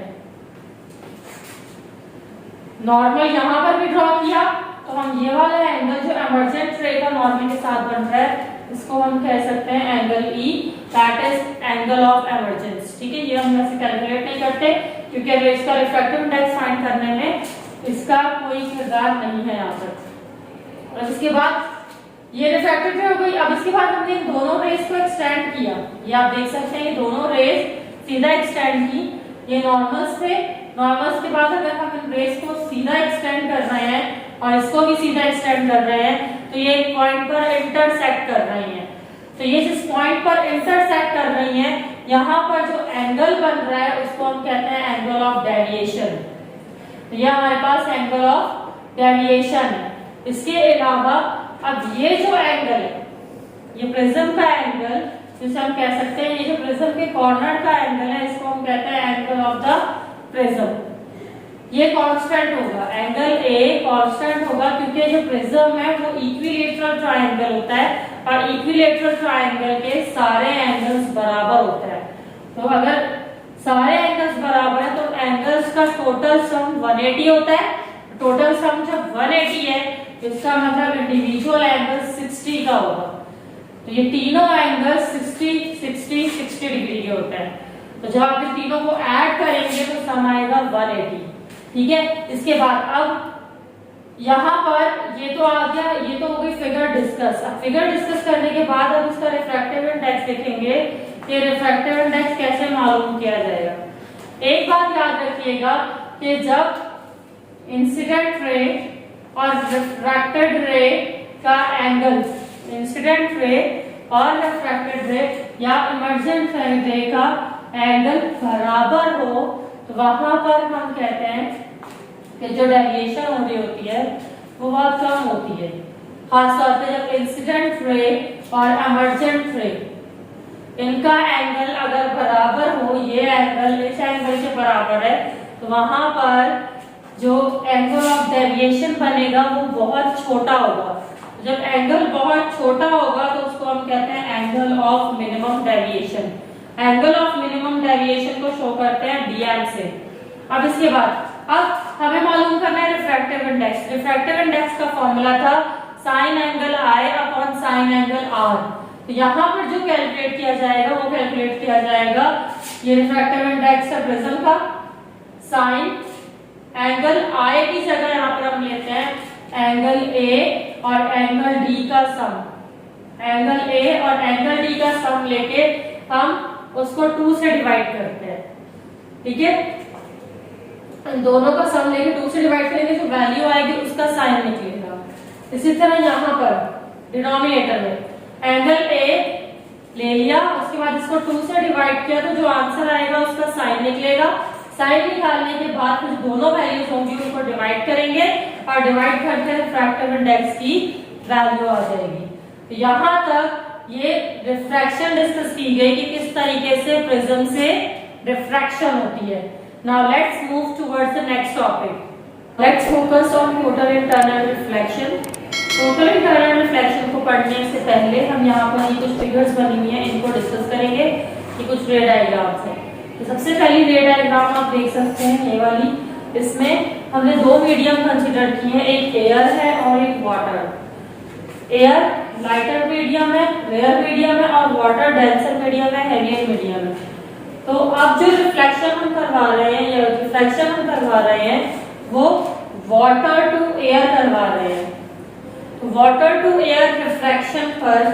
नॉर्मल यहां पर भी ड्रॉ किया, तो हम ये वाला एंगल जो एमर्जेंट रे का नॉर्मल के साथ बन रहा है इसको हम कह सकते हैं angle E, that is angle of emergence. ठीक है, ये हम वैसे कैलकुलेट नहीं करते क्योंकि इसका रिफ्रैक्टिव इंडेक्स फाइंड करने में इसका कोई किरदार नहीं है यहाँ पर। और इसके बाद ये रिफ्रैक्टिव रे हो गई। अब इसके बाद हमने इन दोनों रेज को एक्सटेंड किया, ये आप देख सकते हैं ये दोनों रेज सीधा एक्सटेंड की, ये नॉर्मल्स थे। नॉर्मल्स के बाद अगर हम इन रेज को सीधा एक्सटेंड कर रहे हैं और इसको भी सीधा एक्सटेंड कर रहे हैं तो ये एक पॉइंट पर इंटरसेक्ट कर रही हैं। तो ये जिस पॉइंट पर इंटरसेक्ट कर रही हैं, यहाँ पर जो एंगल बन रहा है उसको हम कहते हैं एंगल ऑफ डेविएशन। तो ये हमारे पास एंगल ऑफ डेविएशन है। इसके अलावा अब ये जो एंगल है, ये प्रिज्म का एंगल जिसे हम कह सकते हैं, ये जो प्रिज्म के कॉर्नर का एंगल है इसको हम कहते हैं एंगल ऑफ द प्रिज्म। ये कांस्टेंट होगा, एंगल ए कांस्टेंट होगा क्योंकि जो प्रिज्म है वो इक्विलेटरल ट्रायंगल होता है, और इक्विलेटरल ट्रायंगल के सारे एंगल्स बराबर होते हैं। तो अगर सारे एंगल्स बराबर है तो एंगल्स का टोटल सम 180 होता है। टोटल सम जब 180 है इसका मतलब इंडिविजुअल एंगल 60 का होगा। तो ये तीनों एंगल 60, 60, 60 डिग्री के होते हैं। तो जब आप इन तीनों को ऐड करेंगे तो सम आएगा 180। ठीक है, इसके बाद अब यहाँ पर ये तो आ गया, ये तो हो गई फिगर डिस्कस। अब फिगर डिस्कस करने के बाद अब इसका रिफ्रैक्टिव इंडेक्स देखेंगे कि रिफ्रैक्टिव इंडेक्स कैसे मालूम किया जाएगा। एक बात याद रखिएगा कि जब इंसिडेंट रे और रिफ्रैक्टेड रे का एंगल, इंसिडेंट रे और रिफ्रैक्टेड रे या इमर्जेंट रे का एंगल बराबर हो तो वहां पर हम कहते हैं कि जो डेविएशन हो रही होती है वो बहुत कम होती है। खासतौर पे जब इंसिडेंट रे और इमर्जेंट रे इनका एंगल अगर बराबर हो, ये एंगल इस एंगल के बराबर है, तो वहां पर जो एंगल ऑफ डेविएशन बनेगा वो बहुत छोटा होगा। जब एंगल बहुत छोटा होगा तो उसको हम कहते हैं angle of minimum deviation. Angle of minimum deviation को शो करते हैं डीएम से। अब इसके बाद अब हमें मालूम करना है रिफ्रैक्टिव इंडेक्स। रिफ्रैक्टिव इंडेक्स का फॉर्मूला था sine angle i upon sine angle r. तो यहाँ पर जो कैलकुलेट किया जाएगा वो कैलकुलेट किया जाएगा ये रिफ्रैक्टिव इंडेक्स है प्रिज्म का, साइन एंगल आई की जगह यहाँ पर हम लेते हैं एंगल ए और एंगल डी का सम। एंगल ए और एंगल डी का सम लेके हम उसको 2 से डिवाइड करते हैं, ठीक है। दोनों का सम लेके 2 से डिवाइड करेंगे, जो वैल्यू आएगी उसका साइन निकलेगा। इसी तरह यहाँ पर डिनोमिनेटर में एंगल ए ले लिया, उसके बाद इसको 2 से डिवाइड किया, तो जो आंसर आएगा उसका साइन निकलेगा। साइन निकालने के बाद फिर दोनों वैल्यूज होंगी उनको डिवाइड करेंगे और डिवाइड करके रिफ्रैक्टिव इंडेक्स की वैल्यू आ जाएगी। तो यहाँ तक ये रिफ्रैक्शन डिस्कस की गई कि किस तरीके से प्रिज्म से रिफ्रैक्शन होती है। Now let's move towards the next topic. Let's focus on total internal reflection. Total internal reflection को पढ़ने से पहले हम यहाँ पर ये कुछ फिगर्स बनी हुई हैं इनको डिस्कस करेंगे। ये कुछ रे डायग्राम्स हैं। तो सबसे पहली रे डायग्राम आप देख सकते हैं ये वाली। इसमें हमने 2 मीडियम कंसीडर किए हैं, एक एयर है और एक वाटर। एयर लाइटर मीडियम है, रेयर मीडियम है, और वाटर डेंसर मीडियम है, हेवियर मीडियम है। तो अब जो रिफ्लेक्शन हम करवा रहे हैं या रिफ्लेक्शन हम करवा रहे हैं वो वाटर टू एयर करवा रहे हैं। वाटर टू एयर रिफ्रैक्शन पर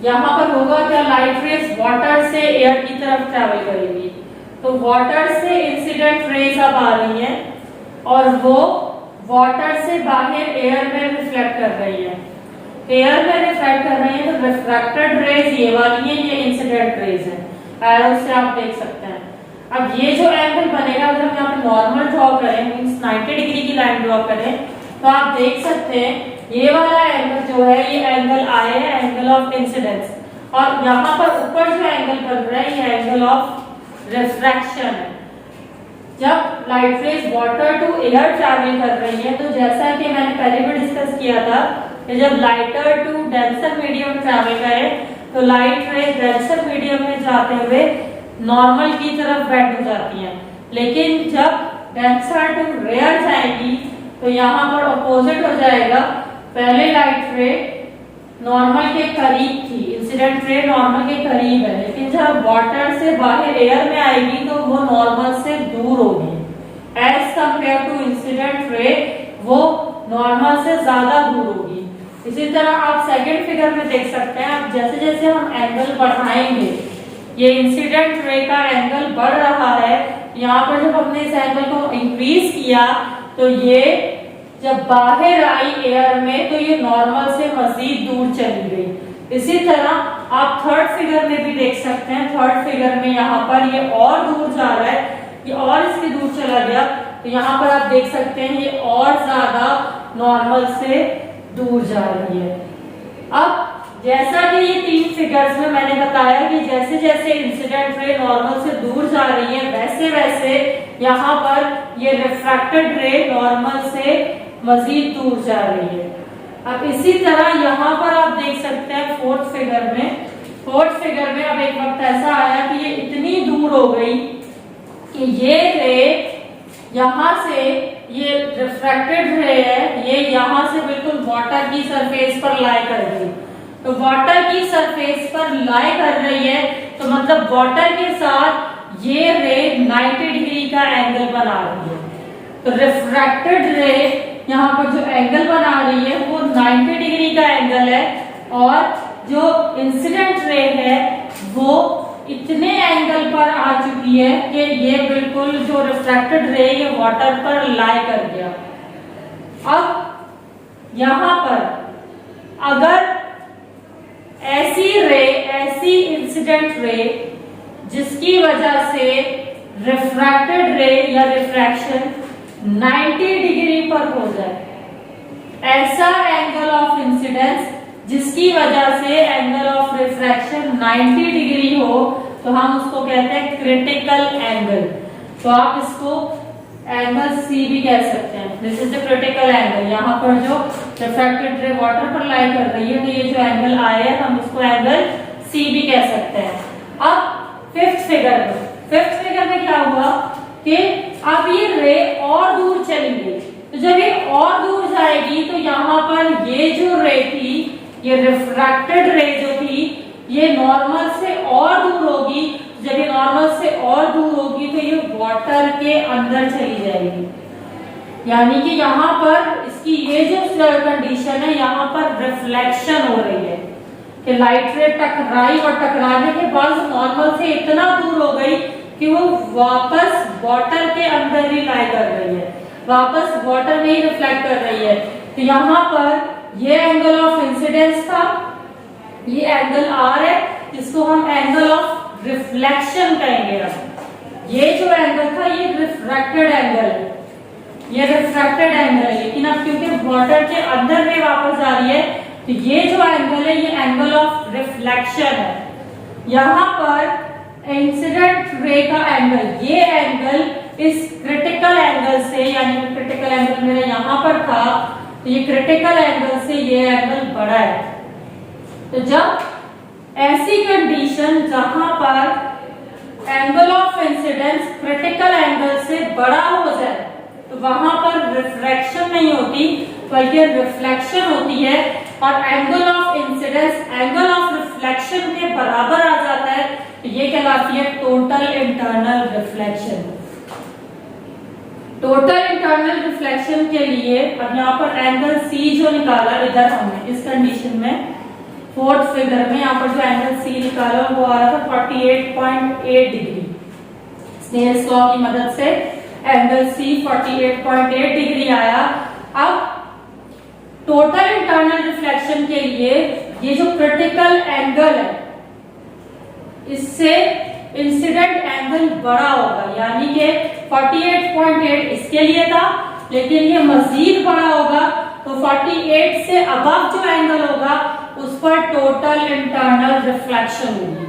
यहाँ पर होगा क्या, लाइट रेज वाटर से एयर की तरफ ट्रेवल करेगी। तो वाटर से इंसिडेंट रेज अब आ रही है और वो वाटर से बाहर एयर में रिफ्लेक्ट कर रही है। एयर में रिफ्लेक्ट कर रही है तो रिफ्रैक्टेड रेज ये वाली है, ये इंसिडेंट रेज है। एरो से आप देख सकते हैं। अब ये जो एंगल बनेगा अगर हम यहाँ पे नॉर्मल ड्रॉ करें, मींस 90 डिग्री की लाइन ड्रॉ करें, तो आप देख सकते हैं ये वाला एंगल जो है ये एंगल आई है, एंगल ऑफ इंसिडेंस। और यहाँ पर ऊपर जो एंगल बन रहा है ये एंगल ऑफ रिफ्रैक्शन है। जब light rays water to air travel कर रही है, तो जैसा कि मैंने पहले भी डिस्कस किया था कि जब lighter to denser medium travel करे तो लाइट रेज डेंसर मीडियम में जाते हुए नॉर्मल की तरफ बेंड हो जाती हैं। लेकिन जब डेंसर टू रेयर जाएगी तो यहाँ पर अपोजिट हो जाएगा। पहले लाइट रे नॉर्मल के करीब थी, इंसिडेंट रे नॉर्मल के करीब है, लेकिन जब वाटर से बाहर एयर में आएगी तो वो नॉर्मल से दूर होगी। As compare to incident ray वो नॉर्मल से ज्यादा दूर होगी। इसी तरह आप सेकंड फिगर में देख सकते हैं। आप जैसे जैसे हम एंगल बढ़ाएंगे, ये इंसिडेंट रे का एंगल बढ़ रहा है। यहाँ पर जब हमने इस एंगल को इंक्रीज किया तो ये जब बाहर आई एयर में तो ये नॉर्मल से मजीद दूर चली गई। इसी तरह आप थर्ड फिगर में भी देख सकते हैं। थर्ड फिगर में यहाँ पर ये और दूर जा रहा है, ये और इसके दूर चला गया। तो यहाँ पर आप देख सकते हैं ये और ज्यादा नॉर्मल से दूर जा रही है। अब जैसा कि ये 3 फिगर्स में मैंने बताया कि जैसे जैसे इंसिडेंट रे नॉर्मल से दूर जा रही है वैसे वैसे यहाँ पर ये रिफ्रैक्टेड रे नॉर्मल से मजीद दूर जा रही है। अब इसी तरह यहाँ पर आप देख सकते हैं फोर्थ फिगर में। फोर्थ फिगर में अब एक वक्त ऐसा आया कि ये इतनी दूर हो गई कि ये रे यहाँ से, ये रिफ्रैक्टेड रे है, ये यहाँ से बिल्कुल वाटर की सरफेस पर लाई कर गई। तो वाटर की सरफेस पर लाई कर रही है तो मतलब वाटर के साथ ये रे 90 डिग्री का एंगल बना रही है। तो रिफ्रैक्टेड रे यहाँ पर जो एंगल बना रही है वो 90 डिग्री का एंगल है और जो इंसिडेंट रे है वो इतने एंगल पर आ चुकी है कि ये बिल्कुल जो रिफ्रैक्टेड रे ये वाटर पर लाई कर गया। अब यहाँ पर अगर ऐसी इंसिडेंट रे जिसकी वजह से रिफ्रैक्टेड रे या रिफ्रैक्शन 90 डिग्री पर हो जाए, ऐसा एंगल ऑफ इंसिडेंस जिसकी वजह से एंगल ऑफ रिफ्रैक्शन 90 डिग्री हो, तो हम उसको कहते हैं क्रिटिकल एंगल। तो आप इसको एंगल सी भी कह सकते हैं। This is the critical angle. यहाँ पर जो रिफ्रैक्टेड रे वाटर पर लाई कर रही है तो ये जो एंगल आया है हम उसको एंगल सी भी कह सकते हैं। अब फिफ्थ फिगर में क्या हुआ कि अब ये रे और दूर चली गई, तो जब ये और दूर जाएगी तो यहाँ पर ये जो रे थी, ये रिफ्रैक्टेड रे जो थी, ये नॉर्मल से और दूर होगी। जब ये नॉर्मल से और दूर होगी तो ये वाटर के अंदर चली जाएगी, यानी कि यहाँ पर इसकी ये जो कंडीशन है, यहाँ पर रिफ्लेक्शन हो रही है कि लाइट रे टकराई और टकराने के बाद नॉर्मल से इतना दूर हो गई कि वो वापस वाटर के अंदर ही लाई कर रही है, वापस वाटर में ही रिफ्लेक्ट कर रही है। तो यहाँ पर ये एंगल ऑफ इंसिडेंस था, ये एंगल आर है, जिसको हम एंगल ऑफ रिफ्लेक्शन कहेंगे। अब ये जो एंगल था ये रिफ्रैक्टेड एंगल है, ये रिफ्रैक्टेड एंगल है, लेकिन अब क्योंकि वाटर के अंदर में वापस जा रही है तो ये जो एंगल है ये एंगल ऑफ रिफ्लेक्शन है। यहाँ पर इंसिडेंट रे का एंगल, ये एंगल इस क्रिटिकल एंगल से, यानी क्रिटिकल एंगल मेरा यहाँ पर था, तो ये क्रिटिकल एंगल से ये एंगल बड़ा है। तो जब ऐसी कंडीशन जहां पर angle of incidence critical angle से बड़ा हो जाए तो वहां पर रिफ्रैक्शन नहीं होती बल्कि रिफ्लेक्शन होती है, और angle of incidence angle of reflection के बराबर आ जाता है, तो ये कहलाती है total internal reflection. Total internal reflection के लिए अब यहाँ पर एंगल सी जो निकाला इधर हमने इस कंडीशन में, फोर्थ फिगर में यहाँ पर जो एंगल सी निकाला वो आ रहा था 48.8 डिग्री। स्नेल्स लॉ की मदद से एंगल सी 48.8 डिग्री आया। अब टोटल इंटरनल रिफ्लेक्शन के लिए ये जो क्रिटिकल एंगल है इससे इंसिडेंट एंगल बड़ा होगा, यानी कि 48.8 इसके लिए था, लेकिन ये मजीद बड़ा होगा तो 48 से अबव जो एंगल होगा उस पर टोटल इंटरनल रिफ्लेक्शन होगी।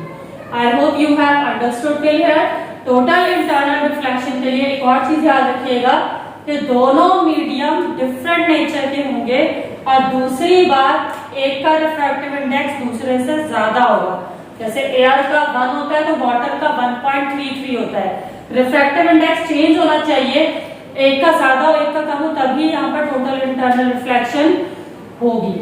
I hope you have understood till here. Total internal reflection के लिए एक और चीज याद रखिएगा कि दोनों मीडियम डिफरेंट नेचर के होंगे, और दूसरी बात एक का रिफ्रैक्टिव इंडेक्स दूसरे से ज्यादा होगा। जैसे एयर का 1 होता है तो वाटर का 1.33 होता है। रिफ्रैक्टिव इंडेक्स चेंज होना चाहिए, एक का ज्यादा हो एक का कम हो, तभी यहाँ पर टोटल इंटरनल रिफ्लेक्शन होगी।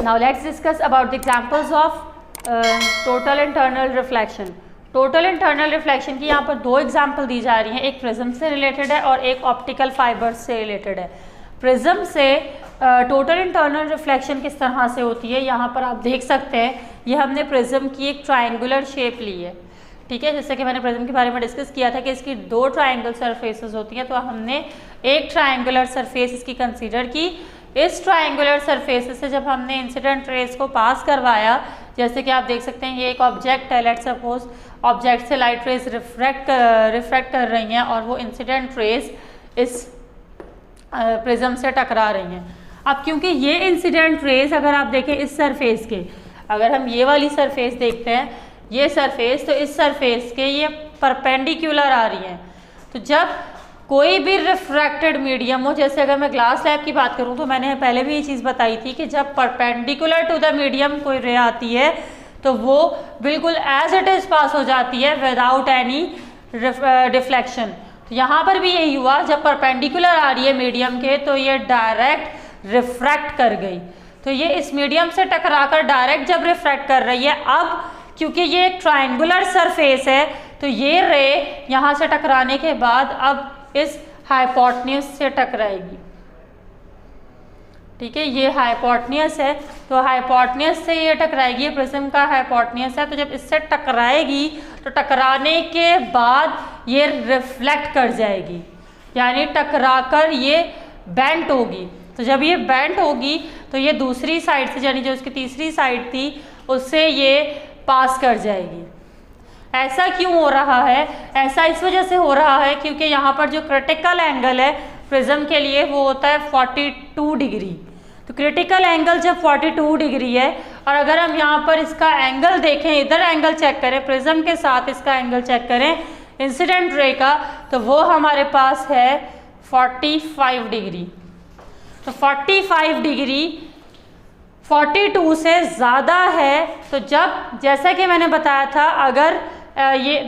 Now let's discuss about the examples of total internal reflection. Total internal reflection की यहाँ पर दो एग्जाम्पल दी जा रही हैं, एक प्रिज्म से रिलेटेड है और एक ऑप्टिकल फाइबर्स से रिलेटेड है। प्रिज्म से टोटल इंटरनल रिफ्लेक्शन किस तरह से होती है, यहाँ पर आप देख सकते हैं, ये हमने प्रिज्म की एक ट्रायंगुलर शेप ली है, ठीक है। जैसे कि मैंने प्रिज्म के बारे में डिस्कस किया था कि इसकी दो ट्रायंगल सरफेसेस होती हैं, तो हमने एक ट्रायंगुलर सरफेस इसकी कंसीडर की। इस ट्रायंगुलर सरफेस से जब हमने इंसिडेंट रेज को पास करवाया, जैसे कि आप देख सकते हैं ये एक ऑब्जेक्ट है, लेट्स सपोज ऑब्जेक्ट से लाइट रेज रिफ्रैक्ट कर रही हैं और वो इंसिडेंट रेज इस प्रिज्म से टकरा रही हैं। अब क्योंकि ये इंसिडेंट रेज अगर आप देखें इस सरफेस के, अगर हम ये वाली सरफेस देखते हैं, ये सरफेस, तो इस सरफेस के ये परपेंडिकुलर आ रही हैं। तो जब कोई भी रिफ्रैक्टेड मीडियम हो, जैसे अगर मैं ग्लास स्लैब की बात करूं तो मैंने पहले भी ये चीज़ बताई थी कि जब परपेंडिकुलर टू द मीडियम कोई रे आती है तो वो बिल्कुल एज इट इज पास हो जाती है विदाउट एनी डिफ्लेक्शन। तो यहाँ पर भी यही हुआ, जब परपेंडिकुलर आ रही है मीडियम के तो ये डायरेक्ट रिफ्रैक्ट कर गई। तो ये इस मीडियम से टकराकर डायरेक्ट जब रिफ्रैक्ट कर रही है, अब क्योंकि ये एक ट्रायंगुलर सरफेस है तो ये रे यहाँ से टकराने के बाद अब इस हाइपोटेन्यूज से टकराएगी, ठीक है। ये हाइपोटेन्यूज है तो हाइपोटेन्यूज से ये टकराएगी, ये प्रिज्म का हाइपोटेन्यूज है। तो जब इससे टकराएगी तो टकराने के बाद ये रिफ्लेक्ट कर जाएगी, यानी टकराकर ये बेंट होगी। तो जब ये बेंट होगी तो ये दूसरी साइड से, यानी जो इसकी तीसरी साइड थी उससे ये पास कर जाएगी। ऐसा क्यों हो रहा है? ऐसा इस वजह से हो रहा है क्योंकि यहाँ पर जो क्रिटिकल एंगल है प्रिज्म के लिए वो होता है 42 डिग्री। तो क्रिटिकल एंगल जब 42 डिग्री है, और अगर हम यहाँ पर इसका एंगल देखें, इधर एंगल चेक करें, प्रिज्म के साथ इसका एंगल चेक करें इंसिडेंट रे का, तो वो हमारे पास है 45 डिग्री। तो 45 डिग्री 42 से ज़्यादा है तो जब, जैसा कि मैंने बताया था, अगर ये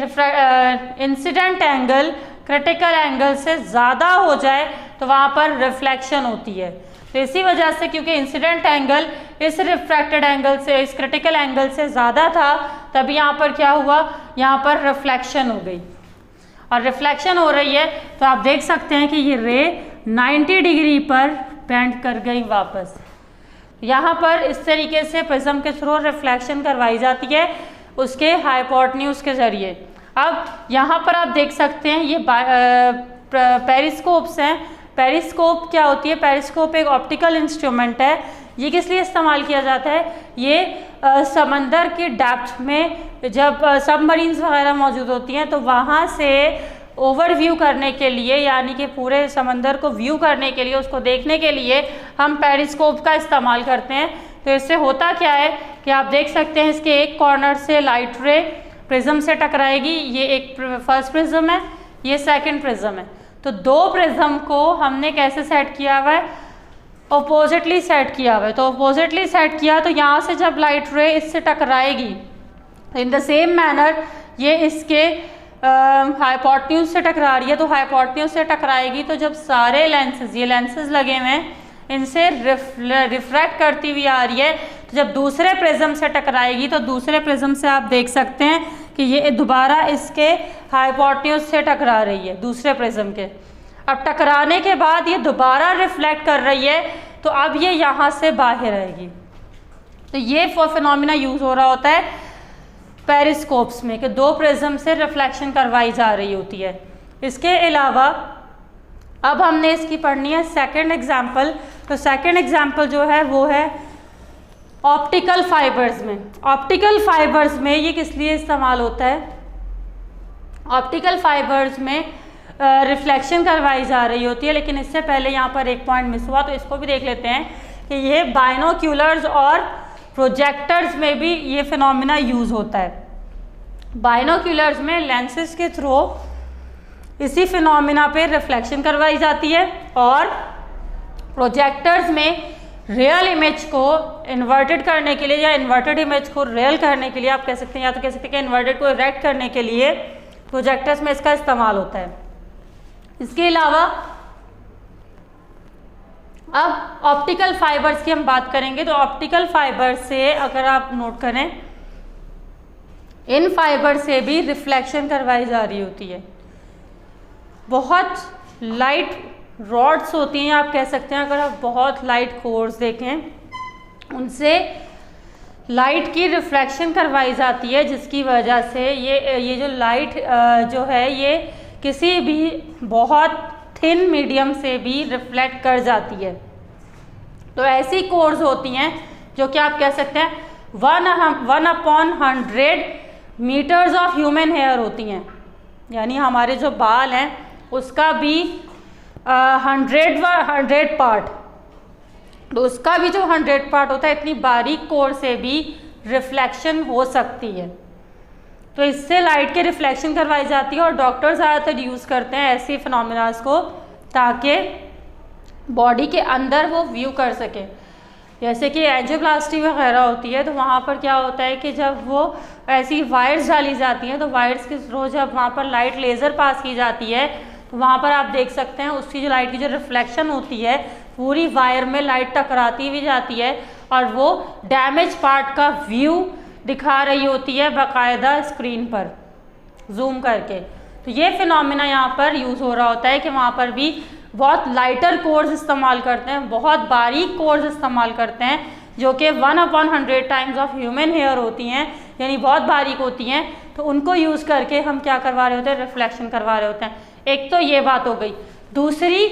इंसिडेंट एंगल क्रिटिकल एंगल से ज़्यादा हो जाए तो वहाँ पर रिफ्लेक्शन होती है। तो इसी वजह से, क्योंकि इंसिडेंट एंगल इस रिफ्रैक्टेड एंगल से, इस क्रिटिकल एंगल से ज़्यादा था, तभी यहाँ पर क्या हुआ, यहाँ पर रिफ्लेक्शन हो गई। और रिफ्लेक्शन हो रही है तो आप देख सकते हैं कि ये रे 90 डिग्री पर बेंड कर गई वापस। यहाँ पर इस तरीके से प्रिज्म के थ्रू रिफ्लेक्शन करवाई जाती है उसके हाइपोटेन्यूज के ज़रिए। अब यहाँ पर आप देख सकते हैं ये पेरिस्कोप्स हैं। पेरिस्कोप क्या होती है? पेरिस्कोप एक ऑप्टिकल इंस्ट्रूमेंट है। ये किस लिए इस्तेमाल किया जाता है? ये समंदर की डेप्थ में जब सबमरीन्स वगैरह मौजूद होती हैं तो वहाँ से ओवरव्यू करने के लिए, यानी कि पूरे समंदर को व्यू करने के लिए, उसको देखने के लिए हम पेरिस्कोप का इस्तेमाल करते हैं। तो इससे होता क्या है कि आप देख सकते हैं इसके एक कॉर्नर से लाइट रे प्रिज्म से टकराएगी। ये एक फर्स्ट प्रिज्म है, ये सेकंड प्रिज्म है। तो दो प्रिज्म को हमने कैसे सेट किया हुआ है? अपोजिटली सेट किया हुआ है। तो अपोजिटली सेट किया तो यहाँ से जब लाइट रे इससे टकराएगी, इन द सेम मैनर ये इसके हाइपोटेन्यूज से टकरा रही है, तो हाइपोटेन्यूज से टकराएगी तो जब सारे लेंसेज, ये लेंसेज लगे हुए हैं, इनसे रिफ्रैक्ट करती हुई आ रही है, तो जब दूसरे प्रिज्म से टकराएगी तो दूसरे प्रिज्म से आप देख सकते हैं कि ये दोबारा इसके हाइपोटेन्यूज से टकरा रही है, दूसरे प्रिज्म के। अब टकराने के बाद ये दोबारा रिफ्लेक्ट कर रही है तो अब ये यहाँ से बाहर आएगी। तो ये फिनोमिना यूज हो रहा होता है पेरिस्कोप्स में कि दो प्रिज्म से रिफ्लेक्शन करवाई जा रही होती है। इसके अलावा अब हमने इसकी पढ़नी है सेकंड एग्जाम्पल। तो सेकंड एग्जाम्पल जो है वो है ऑप्टिकल फाइबर्स में। ऑप्टिकल फाइबर्स में ये किस लिए इस्तेमाल होता है? ऑप्टिकल फाइबर्स में रिफ्लेक्शन करवाई जा रही होती है। लेकिन इससे पहले यहाँ पर एक पॉइंट मिस हुआ, तो इसको भी देख लेते हैं कि ये बाइनोक्यूलर्स और प्रोजेक्टर्स में भी ये फिनोमिना यूज होता है। बाइनोक्यूलर्स में लेंसेज के थ्रू इसी फिनोमिना पे रिफ्लेक्शन करवाई जाती है, और प्रोजेक्टर्स में रियल इमेज को इन्वर्टेड करने के लिए या इन्वर्टेड इमेज को रियल करने के लिए, आप कह सकते हैं, या तो कह सकते हैं कि इन्वर्टेड को इरेक्ट करने के लिए प्रोजेक्टर्स में इसका इस्तेमाल होता है। इसके अलावा अब ऑप्टिकल फाइबर्स की हम बात करेंगे। तो ऑप्टिकल फाइबर से अगर आप नोट करें, इन फाइबर से भी रिफ्लेक्शन करवाई जा रही होती है। बहुत लाइट रॉड्स होती हैं, आप कह सकते हैं, अगर आप बहुत लाइट कोर्स देखें उनसे लाइट की रिफ्लेक्शन करवाई जाती है, जिसकी वजह से ये जो लाइट जो है ये किसी भी बहुत थिन मीडियम से भी रिफ्लेक्ट कर जाती है। तो ऐसी कोर्स होती हैं जो कि आप कह सकते हैं 1/100 मीटर्स ऑफ ह्यूमन हेयर होती हैं, यानी हमारे जो बाल हैं उसका भी 100 पार्ट, तो उसका भी जो 100 पार्ट होता है, इतनी बारीक कोर से भी रिफ्लेक्शन हो सकती है। तो इससे लाइट के रिफ्लेक्शन करवाई जाती है, और डॉक्टर ज़्यादातर यूज़ करते हैं ऐसी फिनोमिनास को ताकि बॉडी के अंदर वो व्यू कर सके। जैसे कि एंजियोप्लास्टी वगैरह होती है तो वहाँ पर क्या होता है कि जब वो ऐसी वायर्स डाली जाती हैं तो वायर्स के थ्रू जब वहाँ पर लाइट लेज़र पास की जाती है तो वहाँ पर आप देख सकते हैं उसकी जो लाइट की जो रिफ्लेक्शन होती है पूरी वायर में लाइट टकराती हुई जाती है, और वो डैमेज पार्ट का व्यू दिखा रही होती है बाकायदा स्क्रीन पर जूम करके। तो ये फिनोमिना यहाँ पर यूज़ हो रहा होता है कि वहाँ पर भी बहुत लाइटर कोर्स इस्तेमाल करते हैं, बहुत बारीक कोर्स इस्तेमाल करते हैं, जो कि 1/100 टाइम्स ऑफ ह्यूमन हेयर होती हैं, यानी बहुत बारीक होती हैं। तो उनको यूज़ करके हम क्या करवा रहे होते हैं? रिफ्लेक्शन करवा रहे होते हैं। एक तो ये बात हो गई। दूसरी,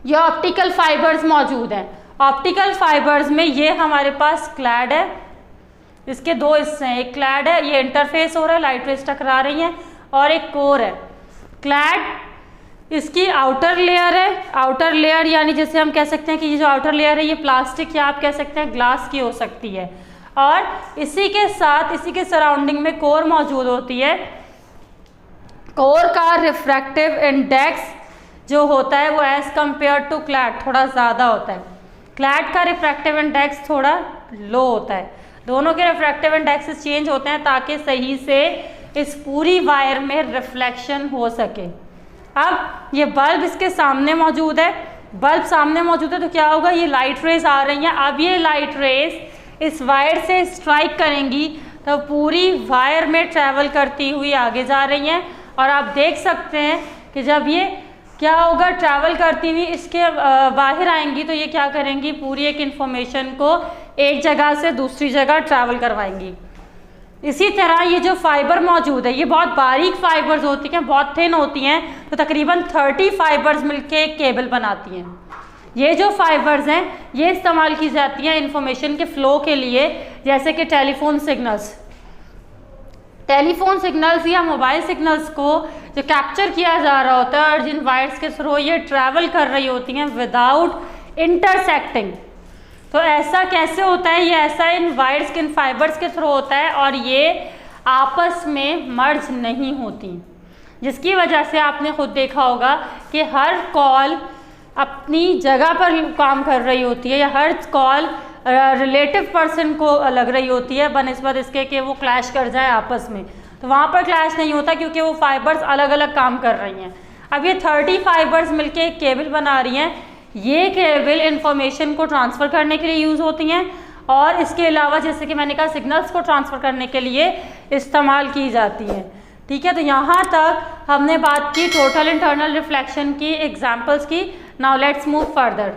ये ऑप्टिकल फाइबर्स मौजूद हैं। ऑप्टिकल फाइबर्स में ये हमारे पास क्लैड है, इसके दो हिस्से हैं, एक क्लैड है, ये इंटरफेस हो रहा है, लाइट रेज टकरा रही हैं, और एक कोर है। क्लैड इसकी आउटर लेयर है। आउटर लेयर यानी जैसे हम कह सकते हैं कि ये जो आउटर लेयर है ये प्लास्टिक या आप कह सकते हैं ग्लास की हो सकती है, और इसी के साथ इसी के सराउंडिंग में कोर मौजूद होती है। कोर का रिफ्रैक्टिव इंडेक्स जो होता है वो एज कम्पेयर टू क्लैड थोड़ा ज़्यादा होता है। क्लैट का रिफ्रैक्टिव इंडेक्स थोड़ा लो होता है। दोनों के रिफ्रैक्टिव इंडेक्सेस चेंज होते हैं ताकि सही से इस पूरी वायर में रिफ्लेक्शन हो सके। अब ये बल्ब इसके सामने मौजूद है, बल्ब सामने मौजूद है तो क्या होगा, ये लाइट रेज आ रही हैं। अब ये लाइट रेज इस वायर से स्ट्राइक करेंगी तो पूरी वायर में ट्रैवल करती हुई आगे जा रही हैं। और आप देख सकते हैं कि जब ये क्या होगा, ट्रैवल करती हुई इसके बाहर आएंगी तो ये क्या करेंगी, पूरी एक इंफॉर्मेशन को एक जगह से दूसरी जगह ट्रैवल करवाएंगी। इसी तरह ये जो फाइबर मौजूद है, ये बहुत बारीक फाइबर्स होती हैं, बहुत थिन होती हैं, तो तकरीबन 30 फाइबर्स मिलके एक केबल बनाती हैं। ये जो फाइबर्स हैं ये इस्तेमाल की जाती हैं इंफॉर्मेशन के फ़्लो के लिए, जैसे कि टेलीफोन सिग्नल्स या मोबाइल सिग्नल्स को जो कैप्चर किया जा रहा होता है और जिन वायर्स के थ्रू ये ट्रैवल कर रही होती हैं विदाउट इंटरसेक्टिंग। तो ऐसा कैसे होता है, ये ऐसा इन वायर्स के, इन फाइबर्स के थ्रू होता है और ये आपस में मर्ज नहीं होती, जिसकी वजह से आपने खुद देखा होगा कि हर कॉल अपनी जगह पर काम कर रही होती है या हर कॉल रिलेटिव पर्सन को लग रही होती है बनिस्बत इसके कि वो क्लैश कर जाए आपस में। तो वहाँ पर क्लैश नहीं होता क्योंकि वो फाइबर्स अलग अलग काम कर रही हैं। अब ये 30 फाइबर्स मिलके एक केबल बना रही हैं। ये केबल इंफॉर्मेशन को ट्रांसफ़र करने के लिए यूज़ होती हैं और इसके अलावा जैसे कि मैंने कहा सिग्नल्स को ट्रांसफ़र करने के लिए इस्तेमाल की जाती हैं। ठीक है, तो यहाँ तक हमने बात की टोटल इंटरनल रिफ्लेक्शन की, एग्जांपल्स की। Now let's move further.